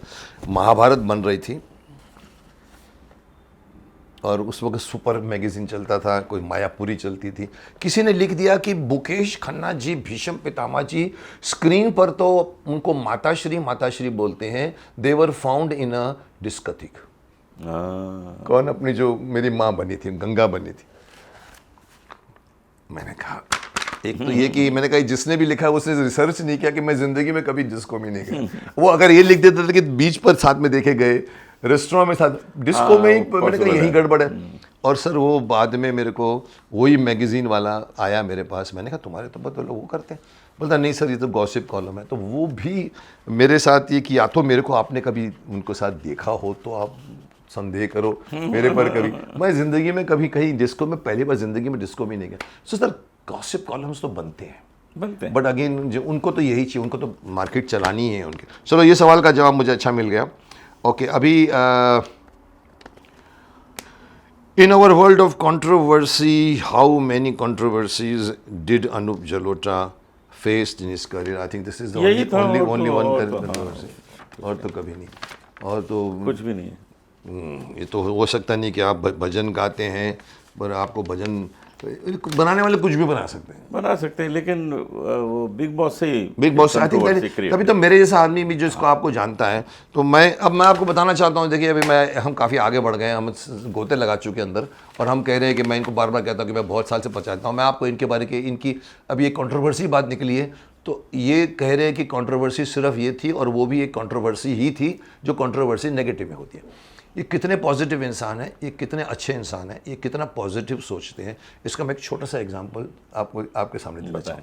महाभारत बन रही थी और उस वक्त सुपर मैगजीन चलता था, कोई मायापुरी चलती थी। किसी ने लिख दिया कि मुकेश खन्ना जी, भीष्म पितामह जी, स्क्रीन पर तो उनको माताश्री बोलते हैं, दे वर फाउंड इन अ डिस्कथिक। कौन? अपनी जो मेरी माँ बनी थी, गंगा बनी थी। मैंने कहा, एक तो ये कि मैंने कहा जिसने भी लिखा उसने रिसर्च नहीं किया कि मैं जिंदगी में कभी डिस्को में नहीं गया। वो अगर ये लिख देता था कि बीच पर साथ में देखे गए, रेस्टोरेंट में साथ, डिस्को में ही, मैंने कहा यही गड़बड़ है। और सर वो बाद में मेरे को वही मैगजीन वाला आया मेरे पास, मैंने कहा तुम्हारे तो बहुत लोग वो करते हैं, बोलता नहीं सर ये तो गॉसिप कॉलम है। तो वो भी मेरे साथ ये कि या तो मेरे को आपने कभी उनको साथ देखा हो तो आप संदेह करो मेरे पर कभी। मैं जिंदगी में कभी कहीं डिस्को में, पहली बार जिंदगी में डिस्को में नहीं गया। सो सर गॉसिप कॉलम्स तो बनते हैं, बट अगेन जो उनको तो यही चाहिए, उनको तो मार्केट चलानी है उनके। चलो, ये सवाल का जवाब मुझे अच्छा मिल गया। ओके अभी in our world of controversy how many controversies did Anup Jalota faced in his career? I think this is the यही था, ओनली और तो- ओनली वन और तो- कंट्रोवर्सी, और तो कभी नहीं। और तो कुछ भी नहीं है। ये तो हो सकता नहीं कि आप भजन गाते हैं, पर आपको भजन बनाने वाले कुछ भी बना सकते हैं। बना सकते हैं, लेकिन वो बिग बॉस से ही बिग बॉस आई controversy थिंक create तभी तो मेरे जैसा आदमी भी जिसको आपको जानता है, तो मैं आपको बताना चाहता हूँ। देखिए अभी हम काफ़ी आगे बढ़ गए हैं, हम गोते लगा चुके हैं अंदर, और हम कह रहे हैं कि मैं इनको बार बार कहता हूँ कि मैं बहुत साल से पहुँचाता हूँ। मैं आपको इनके बारे के इनकी अभी एक कंट्रोवर्सी बात निकली है, तो ये कह रहे हैं कि कंट्रोवर्सी सिर्फ ये थी, और वो भी एक कंट्रोवर्सी ही थी जो कंट्रोवर्सी नेगेटिव में होती है। ये कितने पॉजिटिव इंसान हैं, ये कितने अच्छे इंसान हैं, ये कितना पॉजिटिव सोचते हैं, इसका मैं एक छोटा सा एग्जांपल आपको आपके सामने देना चाहूँ।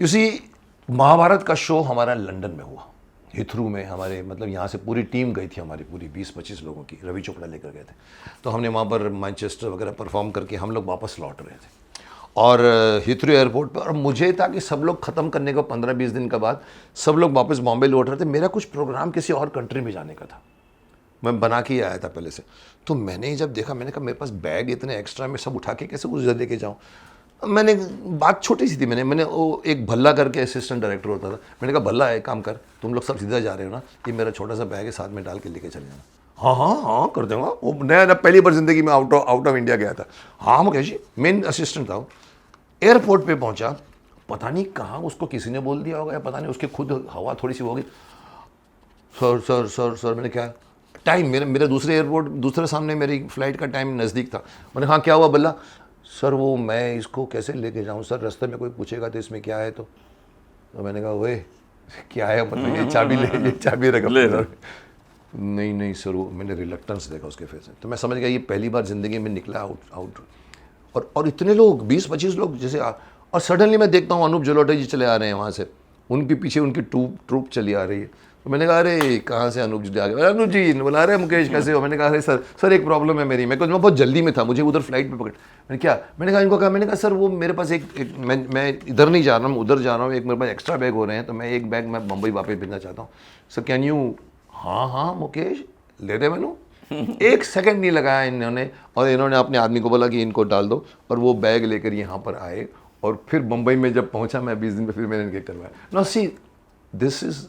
यू सी, महाभारत का शो हमारा लंदन में हुआ, हिथरू में। हमारे मतलब यहाँ से पूरी टीम गई थी, हमारी पूरी 20-25 लोगों की, रवि चोपड़ा लेकर गए थे। तो हमने वहाँ पर मैनचेस्टर वगैरह परफॉर्म करके हम लोग वापस लौट रहे थे, और हिथरू एयरपोर्ट पर, और मुझे था कि सब लोग ख़त्म करने को 15-20 दिन के बाद सब लोग वापस बॉम्बे लौट रहे थे। मेरा कुछ प्रोग्राम किसी और कंट्री में जाने का था, मैं बना के ही आया था पहले से। तो मैंने जब देखा, मैंने कहा मेरे पास बैग इतने एक्स्ट्रा, में सब उठा के कैसे उधर लेके जाऊँ। मैंने बात छोटी सी थी, मैंने वो एक भल्ला करके असिस्टेंट डायरेक्टर होता था, मैंने कहा भल्ला एक काम कर, तुम लोग सब सीधा जा रहे हो ना, ये मेरा छोटा सा बैग है, साथ में डाल के लेके चले जाना। हाँ हाँ हाँ कर दूँगा। वो नया पहली बार जिंदगी में आउट ऑफ इंडिया गया था। हाँ मुकेश जी, मेन असिस्टेंट था। एयरपोर्ट पे पहुंचा, पता नहीं कहाँ उसको किसी ने बोल दिया होगा, या पता नहीं उसके खुद हवा थोड़ी सी होगी। सर सर सर सर, मैंने क्या टाइम, मेरे दूसरे सामने मेरी फ्लाइट का टाइम नज़दीक था। मैंने कहा क्या हुआ बल्ला? सर वो मैं इसको कैसे लेके जाऊँ सर, रास्ते में कोई पूछेगा तो इसमें क्या है? तो मैंने कहा वे क्या है, मतलब ये चाबी ले, ये चाबी रख ले अपने। नहीं सर, वो मैंने रिलक्टेंस देखा उसके फेस में, तो मैं समझ गया ये पहली बार ज़िंदगी में निकला आउट। और इतने लोग 20-25 लोग जैसे और सडनली मैं देखता हूँ अनूप जलोटा जी चले आ रहे हैं वहाँ से, उनके पीछे उनकी ट्रूप चली आ रही है। तो मैंने कहा अरे कहाँ से अनूप जी आ गए? अनूप जी बोला, अरे मुकेश कैसे हो? मैंने कहा अरे सर एक प्रॉब्लम है मेरी, मैं बहुत जल्दी में था, मुझे उधर फ्लाइट पे पकड़। मैंने कहा सर वो मेरे पास मैं इधर नहीं जा रहा हूँ, उधर जा रहा हूँ, एक मेरे पास एक्स्ट्रा बैग हो रहे हैं, तो मैं एक बैग मैं मुंबई वापस भेजना चाहता हूँ। Sir can you? हाँ मुकेश ले दे। मैंने 1 सेकंड नहीं लगाया इन्होंने, और इन्होंने अपने आदमी को बोला कि इनको डाल दो, और वो बैग लेकर यहाँ पर आए। और फिर मुंबई में जब पहुँचा मैं 20 दिन में, फिर मैंने इनके करवाया। No see, this is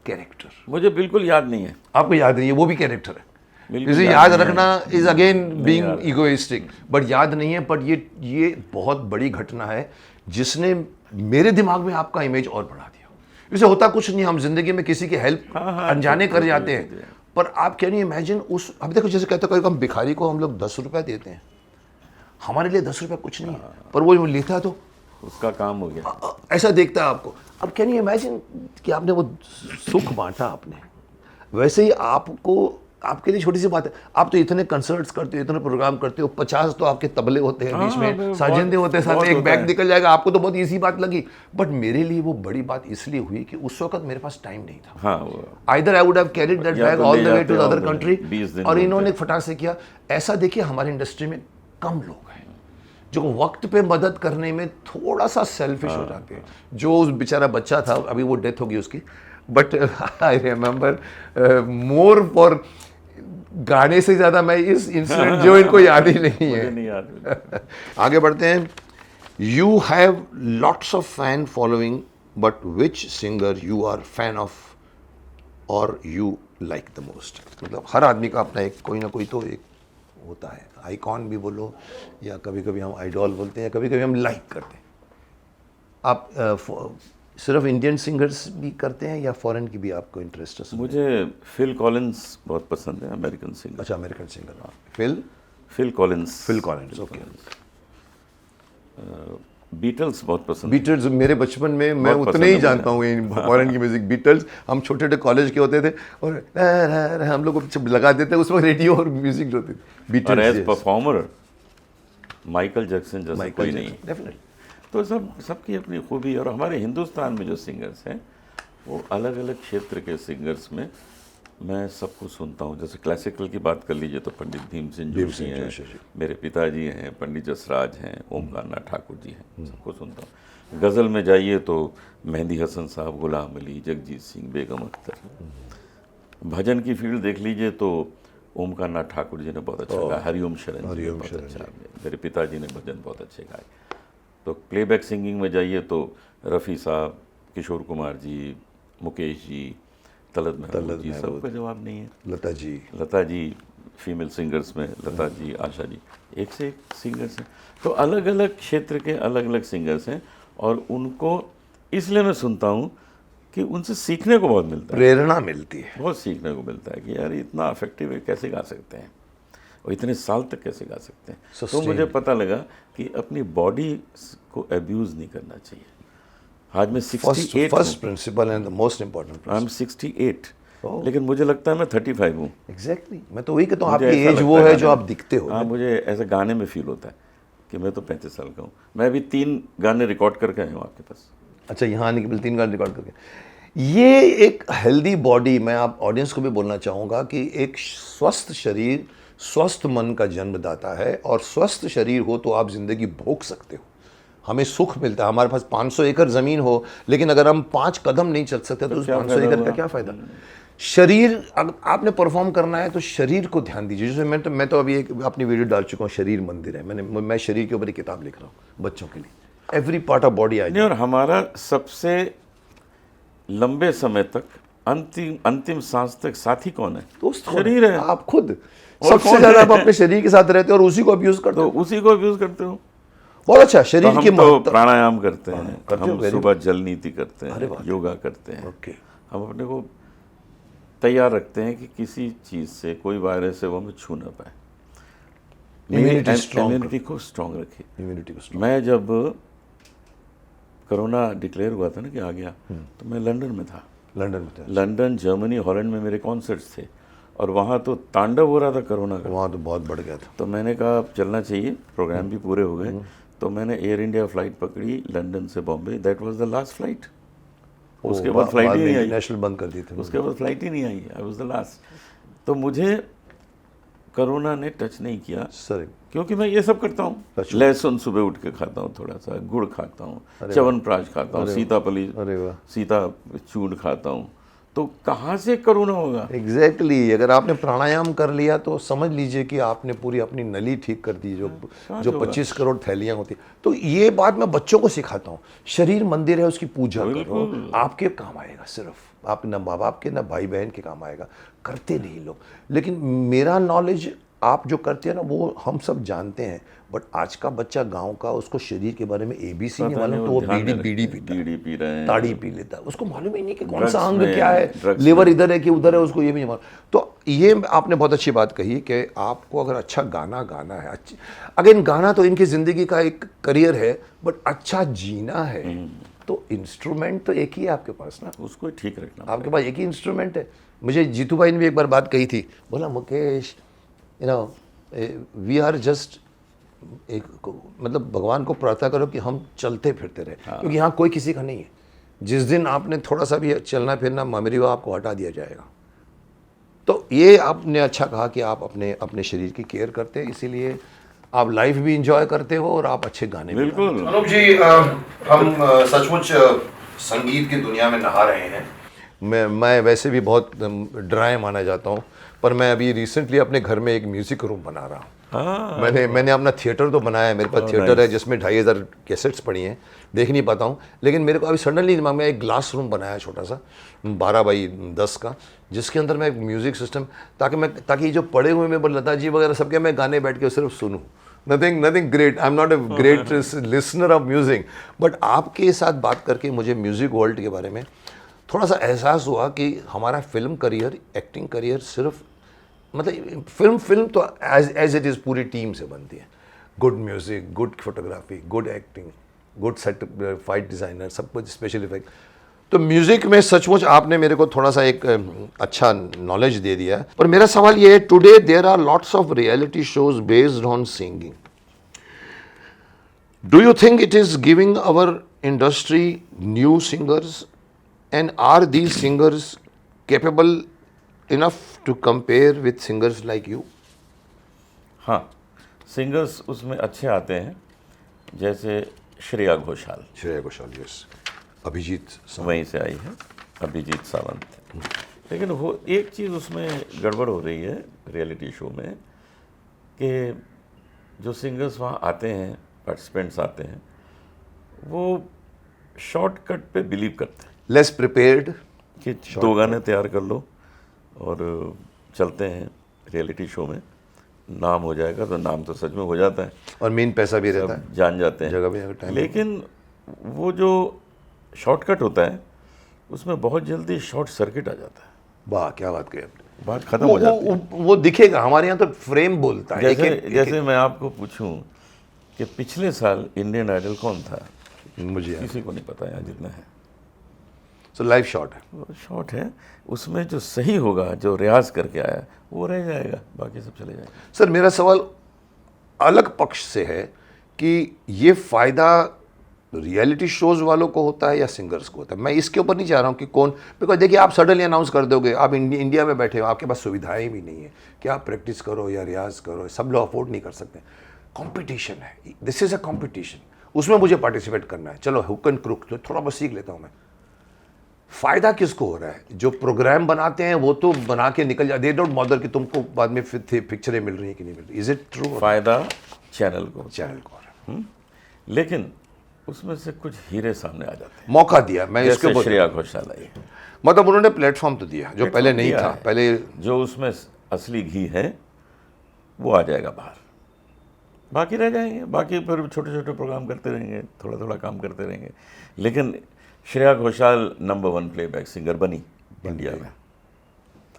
character. मुझे बिल्कुल याद नहीं है। आपको याद नहीं है, वो भी कैरेक्टर है। बिल्कुल इसे याद याद नहीं रखना है। इज अगेन नहीं बीइंग याद। इगोइस्टिक, बट याद नहीं है। बट ये बहुत बड़ी घटना है जिसने मेरे दिमाग में आपका इमेज और बढ़ा दिया। इसे होता कुछ नहीं, हम जिंदगी में किसी की हेल्प अनजाने कर जाते हैं, पर आप कैन यू इमेजिन उस, अभी देखो जैसे कहते हैं हम भिखारी को हम लोग 10 रुपये देते हैं, हमारे लिए 10 रुपये कुछ नहीं है, पर वो लेता तो उसका काम हो गया। ऐसा देखता है आपको। अब कैन यू इमेजिन कि आपने वो सुख बांटा आपने, वैसे ही आपको, आपके लिए छोटी सी बात है, आप तो इतने कंसर्ट्स करते हो, इतने प्रोग्राम करते हो, 50 तो आपके तबले होते हैं बीच में, साजिंदे होते हैं, साथ में एक बैग निकल जाएगा, आपको तो बहुत इजी बात लगी। बट मेरे लिए वो बड़ी बात इसलिए हुई कि उस वक्त मेरे पास टाइम नहीं था। हाँ, either I would have carried that या बैग तो ऑल ले द वे जाते टू द हो अदर आप कंट्री, 20 दिन और घूमते। इन्होंने फटाक से किया। ऐसा देखिए हमारे इंडस्ट्री में कम लोग हैं जो वक्त पे मदद करने में थोड़ा सा सेल्फिश हो जाते हैं। जो उस बेचारा बच्चा था, अभी वो डेथ होगी उसकी, but I remember more for गाने से ज़्यादा मैं इस इंसिडेंट जो इनको याद ही नहीं मुझे है। नहीं याद। आगे बढ़ते हैं। You have lots of fan following, but which singer you are fan of और यू लाइक द मोस्ट? मतलब हर आदमी का अपना एक कोई ना कोई तो एक होता है, आइकॉन भी बोलो, या कभी कभी हम आइडॉल बोलते हैं, कभी कभी हम लाइक करते हैं। आप सिर्फ इंडियन सिंगर्स भी करते हैं या फॉरेन की भी आपको इंटरेस्ट है? मुझे फिल कॉलिंस बहुत पसंद है, अमेरिकन सिंगर। अच्छा, American singer. Phil Collins. Okay. Beatles बहुत पसंद। बीटल्स मेरे बचपन में मैं बहुत उतने पसंद ही है जानता हूँ फॉरेन की म्यूजिक। बीटल्स हम छोटे छोटे कॉलेज के होते थे, और हम लोग को लगा देते उस वक्त रेडियो और म्यूजिक जो होती थी। और as Beatles, performer Michael Jackson जैसा कोई नहीं। डेफिनेटली। तो सबकी अपनी खूबी। और हमारे हिंदुस्तान में जो सिंगर्स हैं वो अलग अलग क्षेत्र के सिंगर्स में मैं सबको सुनता हूँ। जैसे क्लासिकल की बात कर लीजिए तो पंडित भीमसेन जोशी हैं, मेरे पिताजी हैं, पंडित जसराज हैं, ओमकार नाथ ठाकुर जी हैं, सबको सुनता हूँ। गज़ल में जाइए तो मेहंदी हसन साहब, गुलाम अली, जगजीत सिंह, बेगम अख्तर। भजन की फील्ड देख लीजिए तो ओमकार नाथ ठाकुर जी ने बहुत अच्छा गाया, हरिओम शरण जी ने बहुत अच्छा गाया, मेरे पिताजी ने भजन बहुत अच्छे गाए। तो प्लेबैक सिंगिंग में जाइए तो रफ़ी साहब, किशोर कुमार जी, मुकेश जी, तलत महमूद जी, सबका जवाब नहीं है। लता जी फीमेल सिंगर्स में, लता जी, आशा जी, एक से एक सिंगर्स हैं। तो अलग अलग क्षेत्र के अलग अलग सिंगर्स हैं और उनको इसलिए मैं सुनता हूँ कि उनसे सीखने को बहुत मिलता है, प्रेरणा मिलती है, बहुत सीखने को मिलता है कि यार इतना अफेक्टिव है, कैसे गा सकते हैं और इतने साल तक कैसे गा सकते हैं। तो मुझे पता लगा कि अपनी बॉडी को अब्यूज़ नहीं करना चाहिए। आज मैं 68 first principle and the most important. I am 68, लेकिन मुझे लगता है मैं 35 हूँ। एग्जैक्टली, मैं तो वही कहता हूँ, आपकी एज वो है जो आप दिखते हो। हाँ, मुझे ऐसा गाने में फील होता है कि मैं तो 35 साल का हूँ। मैं अभी 3 गाने रिकॉर्ड करके आया हूँ आपके पास। अच्छा, यहाँ आने के पहले 3 गाने रिकॉर्ड करके। ये एक हेल्दी बॉडी, मैं आप ऑडियंस को भी बोलना चाहूँगा कि एक स्वस्थ शरीर स्वस्थ मन का जन्मदाता है, और स्वस्थ शरीर हो तो आप जिंदगी भोग सकते हो, हमें सुख मिलता है। हमारे पास 500 एकड़ ज़मीन हो, लेकिन अगर हम 5 कदम नहीं चल सकते तो उस 500 एकड़ का क्या फ़ायदा। शरीर, अगर आपने परफॉर्म करना है तो शरीर को ध्यान दीजिए। जैसे मैं तो अभी एक अपनी वीडियो डाल चुका हूँ, शरीर मंदिर है। मैं शरीर के ऊपर एक किताब लिख रहा हूँ बच्चों के लिए, एवरी पार्ट ऑफ बॉडी। नहीं, और हमारा सबसे लंबे समय तक अंतिम सांस तक साथी कौन है? दोस्त शरीर है। आप खुद सबसे ज्यादा आप अपने शरीर के साथ रहते हो और उसी को अब्यूज करते हो। तो उसी को अब्यूज करते हो। बहुत अच्छा, शरीर तो की हम तो प्राणायाम करते हैं, हम very सुबह जल नीति करते हैं, योगा करते हैं। ओके, हम अपने को तैयार रखते हैं कि किसी चीज़ से, कोई वायरस से वो हमें छू ना पाए। इम्यूनिटी को स्ट्रांग रखिए। इम्यूनिटी को मैं जब कोरोना डिक्लेयर हुआ था ना कि आ गया, तो मैं लंदन में था। लंदन, जर्मनी, हॉलैंड में मेरे कॉन्सर्ट्स थे और वहाँ तो तांडव हो रहा था कोरोना का। वहाँ तो बहुत बढ़ गया था। तो मैंने कहा अब चलना चाहिए, प्रोग्राम भी पूरे हो गए। तो मैंने एयर इंडिया फ्लाइट पकड़ी लंदन से Bombay. That was the last flight. उसके बाद फ्लाइट ही नहीं आई, नेशनल बंद कर दी थी। उसके बाद फ्लाइट ही नहीं आई। I was the last. तो मुझे कोरोना ने टच नहीं किया सर, क्योंकि मैं ये सब करता हूँ। लहसुन सुबह उठ के खाता हूँ, थोड़ा सा गुड़ खाता हूँ, च्यवनप्राश खाता हूँ, सीता चूर्ण खाता हूँ। तो कहाँ से कोरोना होगा? एग्जैक्टली, अगर आपने प्राणायाम कर लिया तो समझ लीजिए कि आपने पूरी अपनी नली ठीक कर दी, जो 25 करोड़ थैलियाँ होती। तो ये बात मैं बच्चों को सिखाता हूँ, शरीर मंदिर है, उसकी पूजा करो, आपके काम आएगा। सिर्फ आप ना माँ बाप के ना भाई बहन के काम आएगा, करते नहीं लोग। लेकिन मेरा नॉलेज आप जो करते हैं ना वो हम सब जानते हैं, बट आज का बच्चा गांव का, उसको शरीर के बारे में ABC नहीं मालूम, तो वो बीड़ी पी रहे हैं, ताड़ी पी लेता है, उसको मालूम ही नहीं कि कौन सा अंग क्या है, लिवर इधर है कि उधर है, उसको ये भी नहीं मालूम। तो ये आपने बहुत अच्छी बात कही कि आपको अगर अच्छा गाना गाना है, अगर गाना तो इनकी ज़िंदगी का एक करियर है, बट अच्छा जीना है तो इंस्ट्रूमेंट तो एक ही है आपके पास ना, उसको ठीक रखना। आपके पास एक ही इंस्ट्रूमेंट है। मुझे जीतू भाई ने भी एक बार बात कही थी, बोला मुकेश वी आर जस्ट एक, मतलब भगवान को प्रार्थना करो कि हम चलते फिरते रहे, क्योंकि यहाँ कोई किसी का नहीं है। जिस दिन आपने थोड़ा सा भी चलना फिरना मेरी वो आपको हटा दिया जाएगा। तो ये आपने अच्छा कहा कि आप अपने शरीर की केयर करते हैं, इसीलिए आप लाइफ भी इंजॉय करते हो और आप अच्छे गाने भी। बिल्कुल अनूप जी, हम सचमुच संगीत की दुनिया में नहा रहे हैं। मैं वैसे भी बहुत ड्राई माना जाता हूँ, पर मैं अभी रिसेंटली अपने घर में एक म्यूज़िक रूम बना रहा हूँ। मैंने अपना थिएटर तो बनाया है, मेरे पास थिएटर है जिसमें 2500 कैसेट्स पड़ी हैं, देख नहीं पाता हूँ। लेकिन मेरे को अभी सडनली दिमाग में एक ग्लास रूम बनाया छोटा सा 12 बाई 10 का, जिसके अंदर मैं एक म्यूज़िक सिस्टम, ताकि जो पड़े हुए में लता जी वगैरह सबके मैं गाने बैठ के सिर्फ सुनूँ। Nothing great, I am not a great listener of music, but आपके साथ बात करके मुझे म्यूज़िक वर्ल्ड के बारे में थोड़ा सा एहसास हुआ कि हमारा फिल्म करियर, एक्टिंग करियर सिर्फ, मतलब फिल्म तो एज इट इज़ पूरी टीम से बनती है। Good music, good photography, good acting, good set, fight designer, सब कुछ, स्पेशल इफेक्ट। तो म्यूज़िक में सचमुच आपने मेरे को थोड़ा सा एक अच्छा नॉलेज दे दिया है। पर मेरा सवाल ये है, today there are lots of reality shows based on singing. Do you think it is giving our industry new singers, and are these singers capable enough to compare with singers like you? हाँ, singers उसमें अच्छे आते हैं, जैसे Shreya Ghoshal, yes, Abhijit वहीं से आई है, अभिजीत सावंत। लेकिन वो एक चीज़ उसमें गड़बड़ हो रही है रियलिटी शो में कि जो सिंगर्स वहाँ आते हैं, पार्टिसिपेंट्स आते हैं, वो शॉर्टकट पे बिलीव करते हैं लेस प्रिपेयर्ड। कि 2 गाने तैयार कर लो और चलते हैं रियलिटी शो में, नाम हो जाएगा। तो नाम तो सच में हो जाता है और मेन पैसा भी रहता है, सब जान जाते हैं, जगह भी अगर टाइम। लेकिन वो जो शॉर्टकट होता है उसमें बहुत जल्दी शॉर्ट सर्किट आ जाता है, वाह क्या बात कही आपने। बात खत्म हो जाती है। वो दिखेगा, हमारे यहाँ तो फ्रेम बोलता है। जैसे मैं आपको पूछूं कि पिछले साल इंडियन आइडल कौन था, मुझे किसी को नहीं पता यहाँ जितना है। सो लाइव शॉट है, वो शॉर्ट है, उसमें जो सही होगा, जो रियाज करके आया वो रह जाएगा, बाकी सब चले जाएंगे। सर मेरा सवाल अलग पक्ष से है कि ये फायदा रियलिटी शोज वालों को होता है या सिंगर्स को होता है। मैं इसके ऊपर नहीं चाह रहा हूँ कि कौन, बिकॉज देखिए आप सडनली अनाउंस कर दोगे, आप इंडिया में बैठे हो, आपके पास सुविधाएं भी नहीं है कि आप प्रैक्टिस करो या रियाज करो, सब लोग अफोर्ड नहीं कर सकते। कंपटीशन है, दिस इज अ कंपटीशन, उसमें मुझे पार्टिसिपेट करना है। चलो हुक एंड क्रुक तो थोड़ा बहुत सीख लेता हूँ मैं। फायदा किसको हो रहा है? जो प्रोग्राम बनाते हैं वो तो बना के निकल जाते, दे डोंट बॉदर कि तुमको बाद में फिर पिक्चरें मिल रही हैं कि नहीं मिल रही। Is it true? फायदा चैनल को, चैनल को हो रहा है। लेकिन उसमें से कुछ हीरे सामने आ जाते हैं। मौका दिया, मैं इसके जैसे ऊपर, श्रेया घोषाल आई, मतलब उन्होंने प्लेटफॉर्म तो दिया जो पहले नहीं दिया था। है। पहले जो उसमें असली घी है वो आ जाएगा बाहर, बाकी रह जाएंगे, बाकी फिर छोटे छोटे प्रोग्राम करते रहेंगे, थोड़ा थोड़ा काम करते रहेंगे। लेकिन Shreya Ghoshal number 1 playback singer बनी इंडिया में,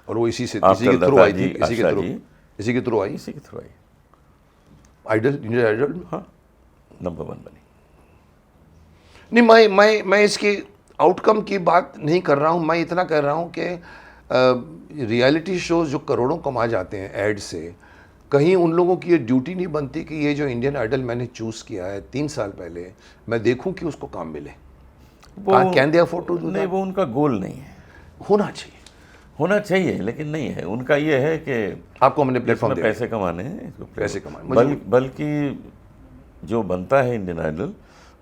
और वो इसी आफ्टर के थ्रू आई लता थी, जी, आशा जी, इसी के थ्रू आई इसी के थ्रू आई। Idol, Indian Idol. हाँ, नंबर 1 बनी। नहीं, मैं इसकी आउटकम की बात नहीं कर रहा हूँ। मैं इतना कह रहा हूँ कि रियलिटी शोज जो करोड़ों कमा जाते हैं ऐड से, कहीं उन लोगों की ये ड्यूटी नहीं बनती कि ये जो इंडियन आइडल मैंने चूज़ किया है 3 साल पहले, मैं देखूं कि उसको काम मिले। Can they afford to do नहीं, वो उनका गोल नहीं है। होना चाहिए, होना चाहिए लेकिन नहीं है। उनका ये है कि आपको हमने प्लेटफॉर्म इसमें पैसे कमाने हैं, इसको पैसे कमाने। बल्कि जो बनता है इंडियन आइडल,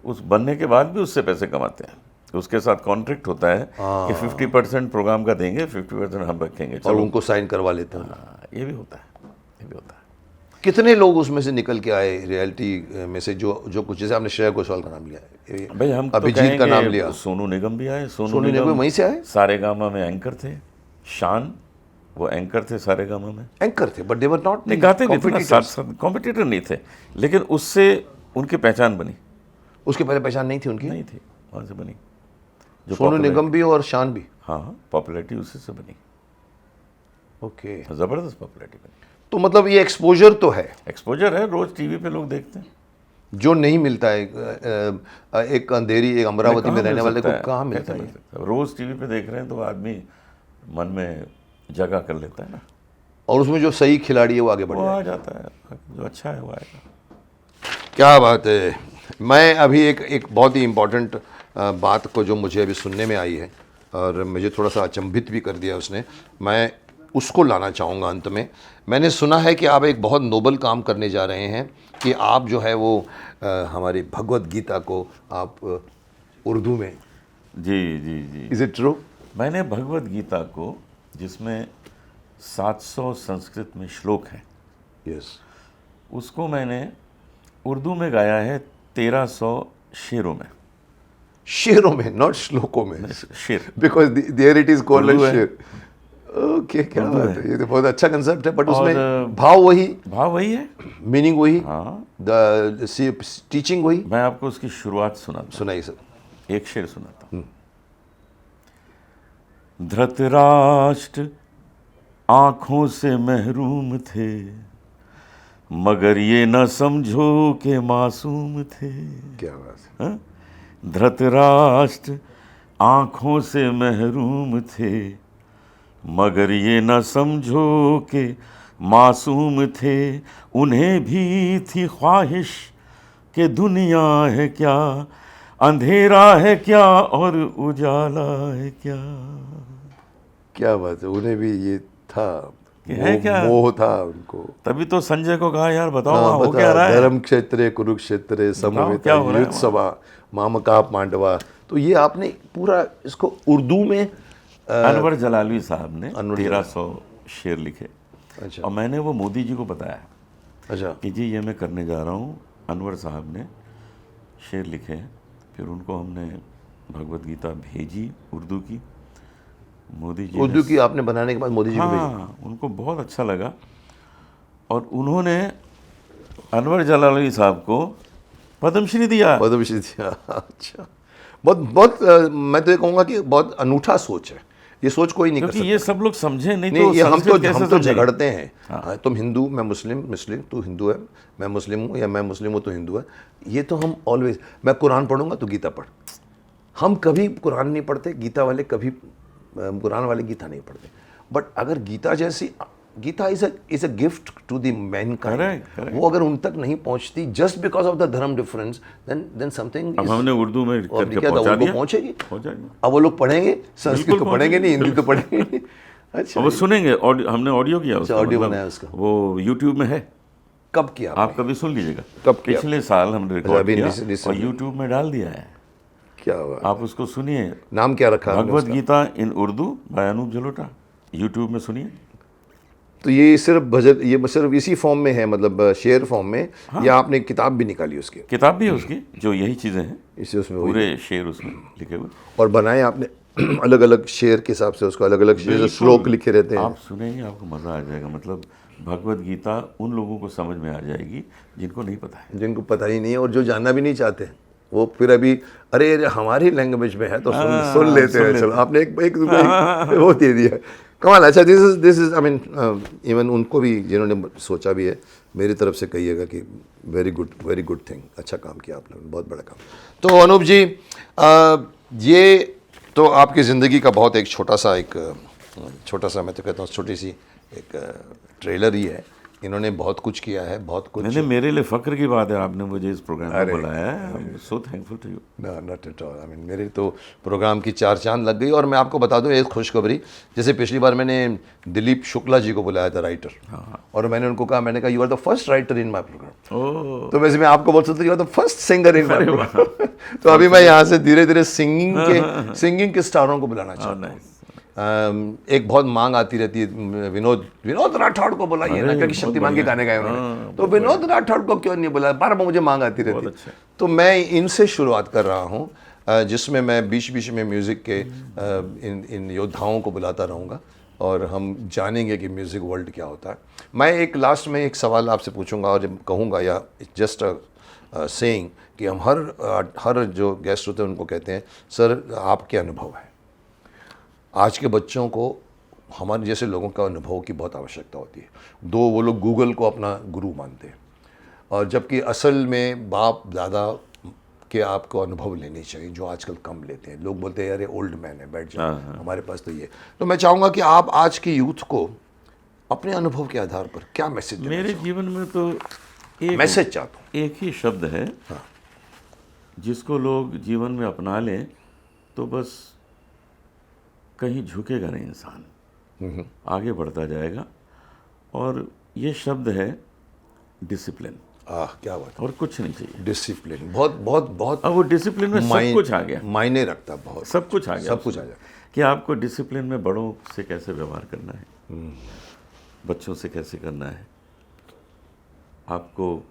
उस बनने के बाद भी उससे पैसे कमाते हैं। उसके साथ कॉन्ट्रैक्ट होता है कि 50% प्रोग्राम का देंगे, 50% हम रखेंगे, और चलो। उनको साइन करवा लेते हैं। हाँ, ये भी होता है, ये भी होता है। कितने लोग उसमें से निकल के आए रियलिटी में से, जो कुछ, जैसे आपने श्रेया घोषाल का नाम लिया, भाई हम तो अभिजीत का नाम लिया, सोनू निगम भी आए। सोनू निगम वहीं से आए। सारेगामा में एंकर थे, शान वो एंकर थे सारेगामा में, एंकर थे, बट दे वर नॉट नहीं गाते नहीं थे, साथ कॉम्पिटिटर नहीं थे, लेकिन उससे उनकी पहचान बनी। उसके पहले पहचान नहीं थी उनकी? नहीं थी, वहाँ से बनी। जो सोनू निगम भी और शान भी? हाँ, पॉपुलैरिटी उसी से बनी। ओके, ज़बरदस्त पॉपुलैरिटी बनी। तो मतलब ये एक्सपोजर तो है, एक्सपोजर है, रोज टीवी पे लोग देखते हैं, जो नहीं मिलता है। एक अंधेरी, एक अमरावती में रहने वाले को कहाँ मिलता है? रोज टीवी पे देख रहे हैं तो आदमी मन में जगह कर लेता है ना, और उसमें जो सही खिलाड़ी है वो आगे बढ़ वो जाए। आ जाता है, जो अच्छा है वो आएगा। क्या बात है। मैं अभी एक बहुत ही इम्पोर्टेंट बात को जो मुझे अभी सुनने में आई है और मुझे थोड़ा सा अचंभित भी कर दिया उसने, मैं उसको लाना चाहूँगा अंत में। मैंने सुना है कि आप एक बहुत नोबल काम करने जा रहे हैं कि आप जो है वो हमारी भगवत गीता को आप उर्दू में। जी जी जी, इज़ इट ट्रू? मैंने भगवत गीता को, जिसमें 700 संस्कृत में श्लोक हैं, यस, उसको मैंने उर्दू में गाया है 1300 शेरों में। शेरों में, नॉट श्लोकों में, शेर, because there it is called Urdu है। शेर। ओके, क्या उर्दू बात है। है, ये तो बहुत अच्छा कंसेप्ट है, बट और, उसमें भाव वही, भाव वही है, मीनिंग वही, हाँ। द टीचिंग वही। मैं आपको उसकी शुरुआत सुनाता सुनाइए सर। हूँ, एक शेर सुनाता हूँ। धृतराष्ट्र आंखों से महरूम थे, मगर ये न समझो के मासूम थे। क्या बात है। हाँ? धृतराष्ट्र आंखों से महरूम थे, मगर ये न समझो के मासूम थे। उन्हें भी थी ख्वाहिश कि दुनिया है क्या, अंधेरा है क्या और उजाला है क्या। क्या बात है, उन्हें भी ये था, है क्या? मोह था उनको। तभी तो संजय को कहा यार बताओ हाँ, वहाँ हो बता, क्या रहा है। धर्म क्षेत्र कुरुक्षेत्र समवेत क्या हो रहा है युद्ध सभा मामका पांडवा। तो ये आपने पूरा इसको उर्दू में अनवर जलालवी साहब ने अनवर 1300 शेर लिखे अच्छा और मैंने वो मोदी जी को बताया अच्छा कि जी ये मैं करने जा रहा हूँ। अनवर साहब ने शेर लिखे हैं, फिर उनको हमने भगवत गीता भेजी उर्दू की। मोदी जी उर्दू की आपने बनाने के बाद मोदी जी को भेजा? हाँ, उनको बहुत अच्छा लगा और उन्होंने अनवर जलालवी साहब को पद्मश्री दिया। पद्मश्री दिया। अच्छा, बहुत बहुत मैं तो ये कहूँगा कि बहुत अनूठा सोच है, ये सोच कोई नहीं कर क्योंकि सकता। ये सब लोग समझे नहीं, नहीं, तो ये संस्कृत कैसे हम तो समझेंगे? झगड़ते हैं। हाँ, तुम हिंदू मैं मुस्लिम, मुस्लिम तू हिंदू है मैं मुस्लिम हूँ, या मैं मुस्लिम हूँ तो हिंदू है। ये तो हम ऑलवेज, मैं कुरान पढ़ूंगा तो गीता पढ़। हम कभी कुरान नहीं पढ़ते, गीता वाले कभी कुरान वाले गीता नहीं पढ़ते। बट अगर गीता जैसी, Gita is a gift to the mankind, Correct. वो अगर उन तक नहीं पहुंचती just because of the dharma difference, then something अब हमने उर्दू में करके पहुंचा दिया, पहुंचेगी। पहुंचाएंगे। अब वो लोग पढ़ेंगे, संस्कृत बिल्कुल तो पढ़ेंगे नहीं, हिंदी तो पहुंचेगी। पढ़ेंगे नहीं। अच्छा, और वो सुनेंगे, हमने ऑडियो किया उसका, ऑडियो मतलब बनाया उसका। वो यूट्यूब में है, कब किया आप कभी सुन लीजिएगा। कब किया? पिछले साल हमने रिकॉर्ड अभी किया recently और यूट्यूब में डाल दिया है, क्या हुआ? आप उसको सुनिए। नाम क्या रखा आपने भगवत उसका? गीता इन उर्दू बाय अनूप जलोटा, यूट्यूब में सुनिए। तो ये सिर्फ भजन, ये सिर्फ इसी फॉर्म में है, मतलब शेर फॉर्म में, या आपने किताब भी निकाली उसकी? किताब भी है उसकी, जो यही चीज़ें हैं, इसे उसमें वही- पूरे शेर उसमें लिखे हुए। और बनाए आपने अलग अलग शेर के हिसाब से, उसको अलग अलग शेर, श्लोक लिखे रहते हैं। आप सुनेंगे आपको मज़ा आ जाएगा। मतलब भगवत गीता उन लोगों को समझ में आ जाएगी जिनको नहीं पता है। जिनको पता ही नहीं है और जो जानना भी नहीं चाहते, वो फिर अभी अरे हमारी लैंग्वेज में है तो सुन लेते हैं। चलो, आपने एक वो दे दिया, कमाल। अच्छा, this is I mean, even उनको भी जिन्होंने सोचा भी है, मेरी तरफ से कहिएगा कि वेरी गुड थिंग, अच्छा काम किया आप लोगों ने, बहुत बड़ा काम। तो अनूप जी, ये तो आपकी ज़िंदगी का बहुत एक छोटा सा मैं तो कहता हूँ छोटी सी एक ट्रेलर ही है। इन्होंने बहुत कुछ किया है, बहुत कुछ। नहीं, मेरे लिए फ़ख्र की बात है, आपने मुझे इस प्रोग्राम में बुलाया है। I am so thankful to you. Not at all, I mean मेरे तो प्रोग्राम की 4 चांद लग गई। और मैं आपको बता दूं एक खुशखबरी, जैसे पिछली बार मैंने दिलीप शुक्ला जी को बुलाया था, राइटर, और मैंने उनको कहा, मैंने कहा you are the first writer in my program. Oh, तो वैसे मैं आपको बोल सकता हूँ you are the first singer in my program. तो अभी मैं यहाँ से धीरे धीरे सिंगिंग के स्टारों को बुलाना चाहता हूँ। एक बहुत मांग आती रहती है, विनोद राठौड़ को बुलाइए ना, क्योंकि शक्तिमान के गाने गाए उन्होंने, तो विनोद राठौड़ को क्यों नहीं बुलाया, बार बार मुझे मांग आती रहती है। तो मैं इनसे शुरुआत कर रहा हूँ, जिसमें मैं बीच बीच में म्यूज़िक के इन योद्धाओं को बुलाता रहूँगा और हम जानेंगे कि म्यूज़िक वर्ल्ड क्या होता है। मैं एक लास्ट में एक सवाल आपसे पूछूंगा और कहूँगा, या जस्ट सेइंग कि हम हर जो गेस्ट होते हैं उनको कहते हैं, सर आपके अनुभव है। आज के बच्चों को हमारे जैसे लोगों का अनुभव की बहुत आवश्यकता होती है। वो लोग गूगल को अपना गुरु मानते हैं, और जबकि असल में बाप दादा के आपको अनुभव लेने चाहिए, जो आजकल कम लेते हैं। लोग बोलते हैं अरे ओल्ड मैन है, बैठ जाओ, हमारे पास तो ये। तो मैं चाहूँगा कि आप आज के यूथ को अपने अनुभव के आधार पर क्या मैसेज मेरे जीवन में तो एक मैसेज चाहता हूँ। एक ही शब्द है, जिसको लोग जीवन में अपना लें तो बस कहीं झुकेगा नहीं इंसान, आगे बढ़ता जाएगा। और ये शब्द है डिसिप्लिन। क्या बात है, और कुछ नहीं चाहिए। डिसिप्लिन बहुत बहुत बहुत, अब वो डिसिप्लिन में सब कुछ आ गया, मायने रखता बहुत, सब कुछ आ गया, सब कुछ आ जाए कि आपको डिसिप्लिन में बड़ों से कैसे व्यवहार करना है, बच्चों से कैसे करना है, आपको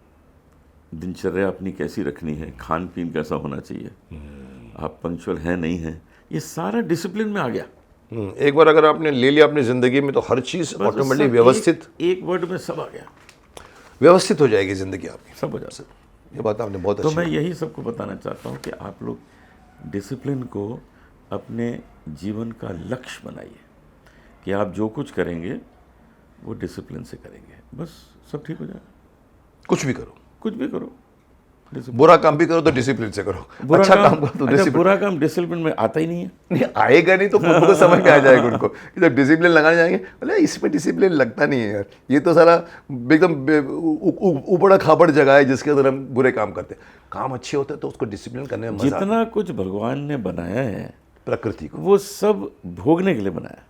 दिनचर्या अपनी कैसी रखनी है, खान पीन कैसा होना चाहिए, आप पंक्चुअल हैं नहीं हैं, ये सारा डिसिप्लिन में आ गया। एक बार अगर आपने ले लिया अपनी ज़िंदगी में तो हर चीज़ ऑटोमेटिकली व्यवस्थित, एक वर्ड में सब आ गया, व्यवस्थित हो जाएगी ज़िंदगी आपकी, सब हो जाता। ये बात आपने बहुत तो अच्छी मैं यही सबको बताना चाहता हूँ कि आप लोग डिसिप्लिन को अपने जीवन का लक्ष्य बनाइए, कि आप जो कुछ करेंगे वो डिसिप्लिन से करेंगे, बस सब ठीक हो जाएगा। कुछ भी करो, कुछ भी करो, बुरा काम भी करो तो डिसिप्लिन से करो, अच्छा काम करो तो डिसिप्लिन। बुरा काम डिसिप्लिन में आता ही नहीं है। नहीं आएगा नहीं तो खुद को समझ में आ जाएगा उनको कि जब डिसिप्लिन लगाने जाएंगे, बोले इसमें डिसिप्लिन लगता नहीं है यार, ये तो सारा एकदम ऊबड़ा खाबड़ जगह है जिसके अंदर हम बुरे काम करते हैं। काम अच्छे होते हैं तो उसको डिसिप्लिन करने में मजा आता है। जितना कुछ भगवान ने बनाया है प्रकृति को, वो सब भोगने के लिए बनाया,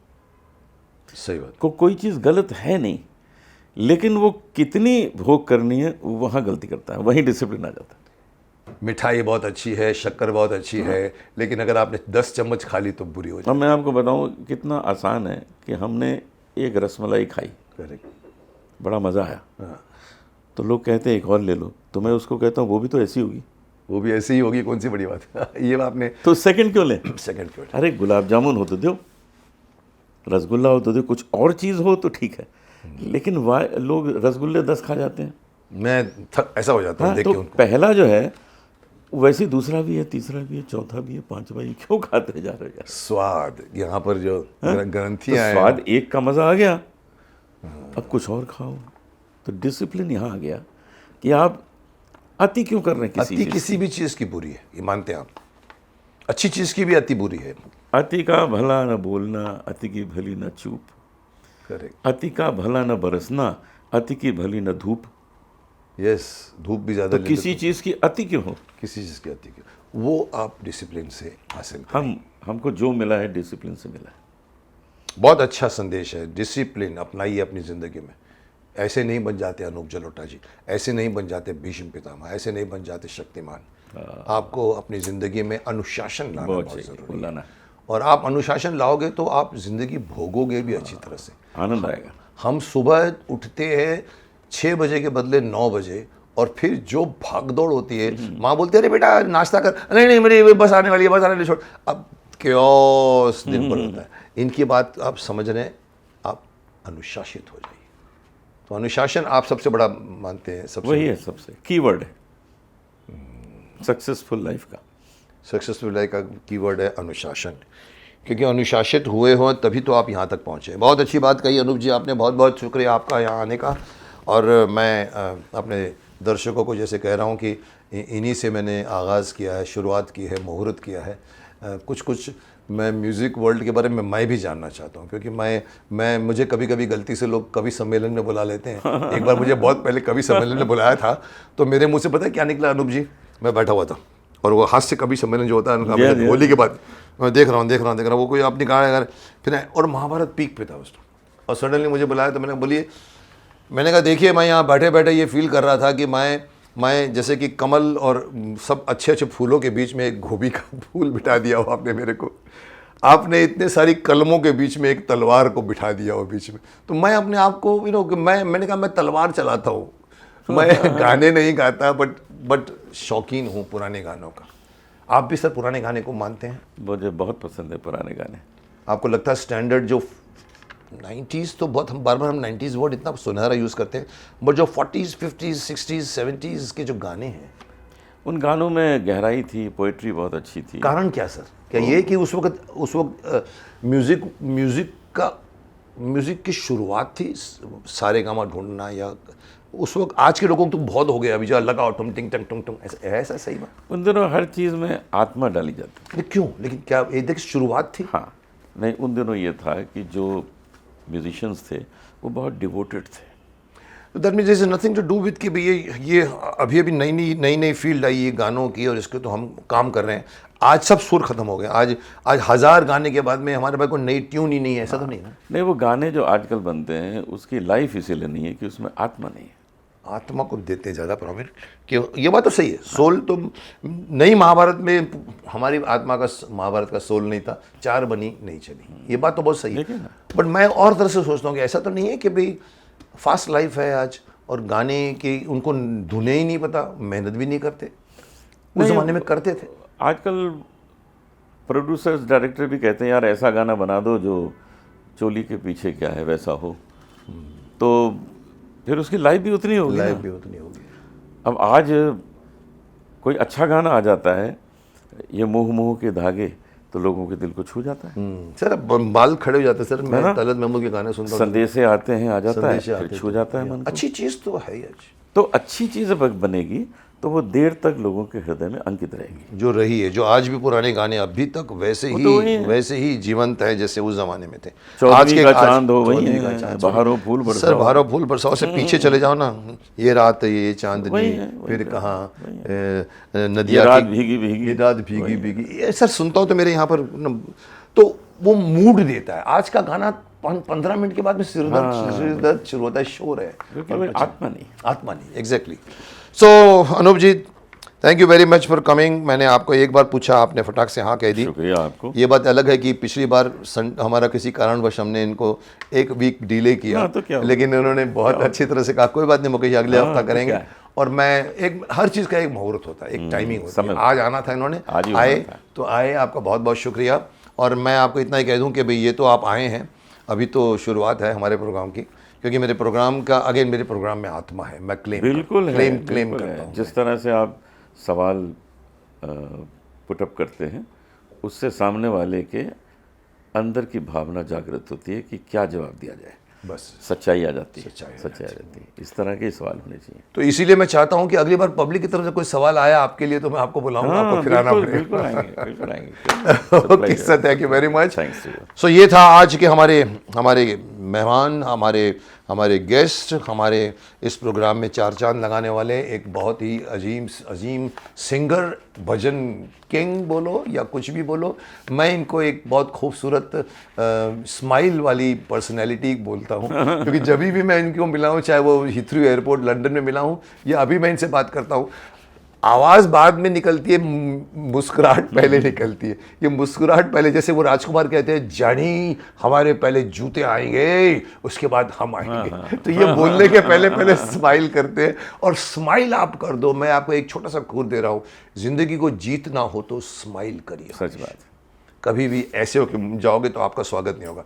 सही बात। कोई चीज़ गलत है नहीं, लेकिन वो कितनी भोग करनी है वहाँ गलती करता है, वहीं डिसिप्लिन आ जाता है। मिठाई बहुत अच्छी है, शक्कर बहुत अच्छी है, लेकिन अगर आपने 10 चम्मच खा ली तो बुरी हो अब मैं आपको बताऊं कितना आसान है कि हमने एक रसमलाई खाई, जाए। बड़ा मज़ा आया, तो लोग कहते हैं एक और ले लो, तो मैं उसको कहता हूँ वो भी तो ऐसी होगी, वो भी ऐसी ही होगी, कौन सी बड़ी बात है। ये आपने तो सेकंड क्यों लें? सेकंड क्यों? अरे गुलाब जामुन हो तो दो, रसगुल्ला हो तो दो, कुछ और चीज़ हो तो ठीक है, लेकिन लोग रसगुल्ले 10 खा जाते हैं। मैं ऐसा हो जाता हूँ हाँ, देख तो के उनको। पहला जो है वैसे ही दूसरा भी है, तीसरा भी है, चौथा भी है, पांचवा भी, क्यों खाते जा रहे हो यार? स्वाद यहाँ पर जो तो ग्रंथियाँ हैं, स्वाद एक का मज़ा आ गया, अब कुछ और खाओ। तो डिसिप्लिन यहाँ आ गया कि आप अति क्यों कर रहे हैं किसी अति चीज़ किसी भी चीज़ की बुरी है, ये मानते हैं आप। अच्छी चीज़ की भी अति बुरी है। अति का भला न बोलना, अति की भली न चूप, करेक्ट। अति का भला न बरसना, अति की भली न धूप। यस, धूप भी ज़्यादा तो ले लो किसी चीज़ की अति क्यों हो? किसी चीज़ की अति की, वो आप डिसिप्लिन से हासिल करें। हमको जो मिला है डिसिप्लिन से मिला है। बहुत अच्छा संदेश है, डिसिप्लिन अपनाइए अपनी ज़िंदगी में। ऐसे नहीं बन जाते अनूप जलोटा जी, ऐसे नहीं बन जाते भीष्म पितामह, ऐसे नहीं बन जाते शक्तिमान। आपको अपनी ज़िंदगी में अनुशासन लाना बहुत बहुत चाहिए, ज़रूरी है। लाना, और आप अनुशासन लाओगे तो आप ज़िंदगी भोगोगे भी अच्छी तरह से। आनंद आएगा। हम सुबह उठते हैं 6 बजे के बदले 9 बजे, और फिर जो भागदौड़ होती है, माँ बोलती है अरे बेटा नाश्ता कर, नहीं नहीं मेरी बस आने वाली है, बस आने वाली, छोड़। अब क्योस दिन भर होता है। इनकी बात आप समझ रहे हैं, आप अनुशासित हो जाइए। तो अनुशासन आप सबसे बड़ा मानते हैं? सबसे वही है सबसे कीवर्ड है सक्सेसफुल लाइफ का। सक्सेसफुल लाइफ का कीवर्ड है अनुशासन, क्योंकि अनुशासित हुए हो तभी तो आप यहाँ तक पहुँचे। बहुत अच्छी बात कही अनूप जी आपने, बहुत बहुत शुक्रिया आपका यहाँ आने का। और मैं अपने दर्शकों को जैसे कह रहा हूँ कि इन्हीं से मैंने आगाज़ किया है, शुरुआत की है, मुहूर्त किया है। कुछ मैं म्यूज़िक वर्ल्ड के बारे में मैं भी जानना चाहता हूँ, क्योंकि मैं मुझे कभी कभी गलती से लोग कवि सम्मेलन में बुला लेते हैं। एक बार मुझे बहुत पहले कवि सम्मेलन में बुलाया था, तो मेरे मुंह से पता है क्या निकला अनूप जी? मैं बैठा हुआ था और वो हास्य कवि सम्मेलन जो होता है उनका, होली के बाद मैं देख रहा हूँ वो कोई अपनी कहा फिर, और महाभारत पीक पे था उस टाइम, और सडनली मुझे बुलाया। तो मैंने कहा देखिए मैं यहाँ बैठे बैठे ये फील कर रहा था कि मैं जैसे कि कमल और सब अच्छे अच्छे फूलों के बीच में एक गोभी का फूल बिठा दिया हो आपने मेरे को। आपने इतने सारी कलमों के बीच में एक तलवार को बिठा दिया हो बीच में। तो मैं अपने आप को कि मैंने कहा मैं तलवार चलाता हूँ, मैं गाने नहीं गाता, बट शौकीन हूँ पुराने गानों का। आप भी सर पुराने गाने को मानते हैं? मुझे बहुत पसंद है पुराने गाने। आपको लगता है स्टैंडर्ड जो 90s, तो बहुत हम बार बार हम 90s वर्ड इतना सुनहरा यूज़ करते हैं, बट जो 40s 50s 60s 70s के जो गाने हैं, उन गानों में गहराई थी, पोइट्री बहुत अच्छी थी। कारण क्या सर? क्या ये कि उस वक्त म्यूज़िक की शुरुआत थी, सारे गामा ढूंढना, या उस वक्त आज के लोगों को तो बहुत हो गया अभी जो लगाओ टुम टिंग टंग टुम टुम, ऐसा सही बात? उन दिनों हर चीज़ में आत्मा डाली जाती। लेकिन क्यों? लेकिन क्या ये देखिए शुरुआत थी? हाँ, नहीं उन दिनों ये था कि जो म्यूजिशियंस थे वो बहुत डिवोटेड थे। That means is nothing to do with कि भाई ये अभी नई फील्ड आई है गानों की, और इसके तो हम काम कर रहे हैं। आज सब सुर खत्म हो गए। आज 1000 गाने के बाद में हमारे पास कोई नई ट्यून ही नहीं है, ऐसा तो नहीं ना? नहीं, वो गाने जो आजकल बनते हैं उसकी लाइफ इसीलिए नहीं है कि उसमें आत्मा नहीं है। आत्मा को देते हैं ज़्यादा प्रॉब्लम, कि ये बात तो सही है। सोल तो नई महाभारत में हमारी आत्मा का, महाभारत का सोल नहीं था, 4 बनी नहीं चली, ये बात तो बहुत सही है। बट मैं और तरह से सोचता हूँ कि ऐसा तो नहीं है कि भाई फास्ट लाइफ है आज, और गाने की उनको धुने ही नहीं पता, मेहनत भी नहीं करते। उस ज़माने में करते थे। आजकल प्रोड्यूसर्स डायरेक्टर भी कहते हैं यार ऐसा गाना बना दो जो चोली के पीछे क्या है वैसा हो, तो फिर उसकी लाइफ भी उतनी होगी। अब आज कोई अच्छा गाना आ जाता है, ये मोह मोह के धागे, तो लोगों के दिल को छू जाता है। सर अब बाल खड़े हो जाते हैं सर, मैं तलत महमूद के गाने सुनता हूँ, संदेशे आते हैं, आ जाता है, फिर छू जाता है मन को। अच्छी चीज़ तो है ही। आज तो अच्छी चीज़ बनेगी तो वो देर तक लोगों के हृदय में अंकित रहेगी। जो रही है, जो आज भी पुराने गाने अभी तक वैसे ही जीवंत है जैसे उस जमाने में थे। आज के चांद हो वही है, बाहरों फूल बरसाओ। सर बाहरों फूल बरसाओ से पीछे चले जाओ ना, ये रात ये चांदनी, फिर कहाँ नदिया रात भीगी भीगी, रात भीगी भीगी, ये सर सुनता हूँ तो मेरे यहाँ पर तो वो मूड देता है। आज का गाना 15 मिनट के बाद में सिर दर्द शुरू होता है, शोर है, आत्मा नहीं। Exactly. So Anup ji, thank you very much for coming. मैंने आपको एक बार पूछा, आपने फटाक से हाँ कह दी। शुक्रिया आपको। ये बात अलग है कि पिछली बार हमारा किसी कारणवश हमने इनको एक वीक डिले किया, हाँ, तो क्या हुआ? लेकिन उन्होंने बहुत अच्छी तरह से कहा कोई बात नहीं मुकेश, अगले हफ्ता तो करेंगे। क्या है? और मैं एक हर चीज़ का एक मुहूर्त होता है, एक टाइमिंग होती है। समय। आज आना था इन्होंने, आज ही होना आए था। तो आए, आपका बहुत बहुत शुक्रिया। और मैं आपको इतना ही कह दूं कि भाई ये तो आप आए हैं, अभी तो शुरुआत है हमारे प्रोग्राम की, क्योंकि मेरे प्रोग्राम का अगेन मेरे प्रोग्राम में आत्मा है, मैं बिल्कुल है, क्लेम बिल्कुल करता है। हूँ। जिस तरह से आप सवाल पुटअप करते हैं, उससे सामने वाले के अंदर की भावना जागृत होती है कि क्या जवाब दिया जाए, बस सच्चाई आ जाती है, सच्चाई आ सच्चाई आ जाती है। इस तरह के सवाल होने चाहिए। तो इसीलिए मैं चाहता हूं कि अगली बार पब्लिक की तरफ से कोई सवाल आया आपके लिए तो मैं आपको बुलाऊंगा, आपको फिर आना बिल्कुल बिल्कुल आएंगे, बिल्कुल आएंगे। Okay sir, thank you very much. Thanks to you. So ये था आज के हमारे मेहमान, हमारे गेस्ट, हमारे इस प्रोग्राम में चार चांद लगाने वाले एक बहुत ही अजीम सिंगर, भजन किंग बोलो या कुछ भी बोलो। मैं इनको एक बहुत खूबसूरत स्माइल वाली पर्सनैलिटी बोलता हूँ, क्योंकि जब भी मैं इनको मिला हूँ, चाहे वो हिथ्रू एयरपोर्ट लंदन में मिला हूँ या अभी मैं इनसे बात करता हूँ, आवाज़ बाद में निकलती है, मुस्कुराहट पहले निकलती है। ये मुस्कुराहट पहले, जैसे वो राजकुमार कहते हैं, जानी हमारे पहले जूते आएंगे उसके बाद हम आएंगे। तो ये बोलने के पहले पहले स्माइल करते हैं, और स्माइल आप कर दो। मैं आपको एक छोटा सा खूर दे रहा हूँ, जिंदगी को जीतना हो तो स्माइल करिए। सच बात। कभी भी ऐसे हो कि जाओगे तो आपका स्वागत नहीं होगा,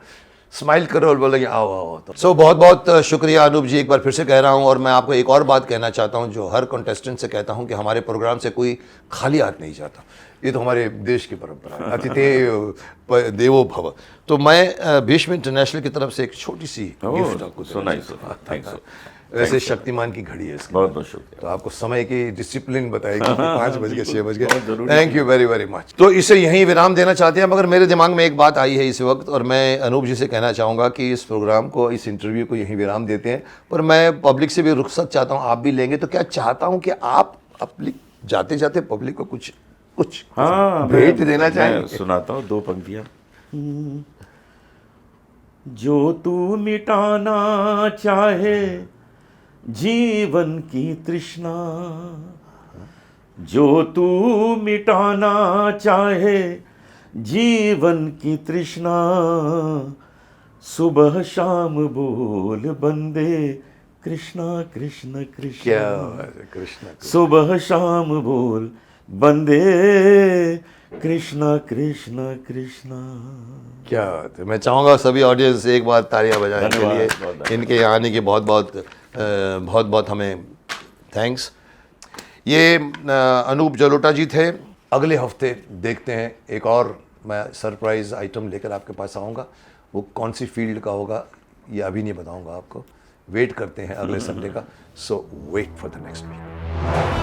स्माइल करो और बोलोगे आओ आओ। तो सो बहुत बहुत शुक्रिया अनूप जी, एक बार फिर से कह रहा हूं। और मैं आपको एक और बात कहना चाहता हूं, जो हर कंटेस्टेंट से कहता हूं, कि हमारे प्रोग्राम से कोई खाली हाथ नहीं जाता। ये तो हमारे देश की परंपरा है, अतिथि देवो भव। तो मैं भीष्म इंटरनेशनल की तरफ से एक छोटी सी गिफ्ट आपको सो नाइस, थैंक्स। वैसे शक्तिमान की घड़ी है इसकी, बहुत बहुत शुक्रिया। तो आपको समय की डिसिप्लिन बताएगी कि 5 बज गए 6 बज बहुत गए। जरूरी thank you very very much. तो इसे यहीं विराम देना चाहते हैं, मगर मेरे दिमाग में एक बात आई है इस वक्त, और मैं अनूप जी से कहना चाहूँगा कि इस प्रोग्राम को, इस इंटरव्यू को यहीं विराम देते हैं। पर मैं पब्लिक से भी रुखसत चाहता हूँ, आप भी लेंगे तो क्या चाहता हूँ कि आप अपनी जाते जाते पब्लिक को कुछ हाँ, भेंट देना मैं चाहेंगे। सुनाता हूँ 2 पंक्तियाँ। जो तू मिटाना चाहे जीवन की तृष्णा, जो तू मिटाना चाहे जीवन की तृष्णा, सुबह शाम बोल बंदे कृष्णा कृष्ण कृष्ण। क्या बात है, कृष्ण। सुबह शाम बोल बंदे कृष्णा कृष्ण कृष्णा। क्या बात है। मैं चाहूँगा सभी ऑडियंस से एक बार तालियां बजाने के धन्यवाद, लिए। बहुत इनके यहाँ आने की बहुत बहुत हमें थैंक्स। ये अनूप जलोटा जी थे। अगले हफ्ते देखते हैं, एक और मैं सरप्राइज़ आइटम लेकर आपके पास आऊँगा। वो कौन सी फील्ड का होगा ये अभी नहीं बताऊँगा आपको, वेट करते हैं अगले संडे का। So wait for the next week.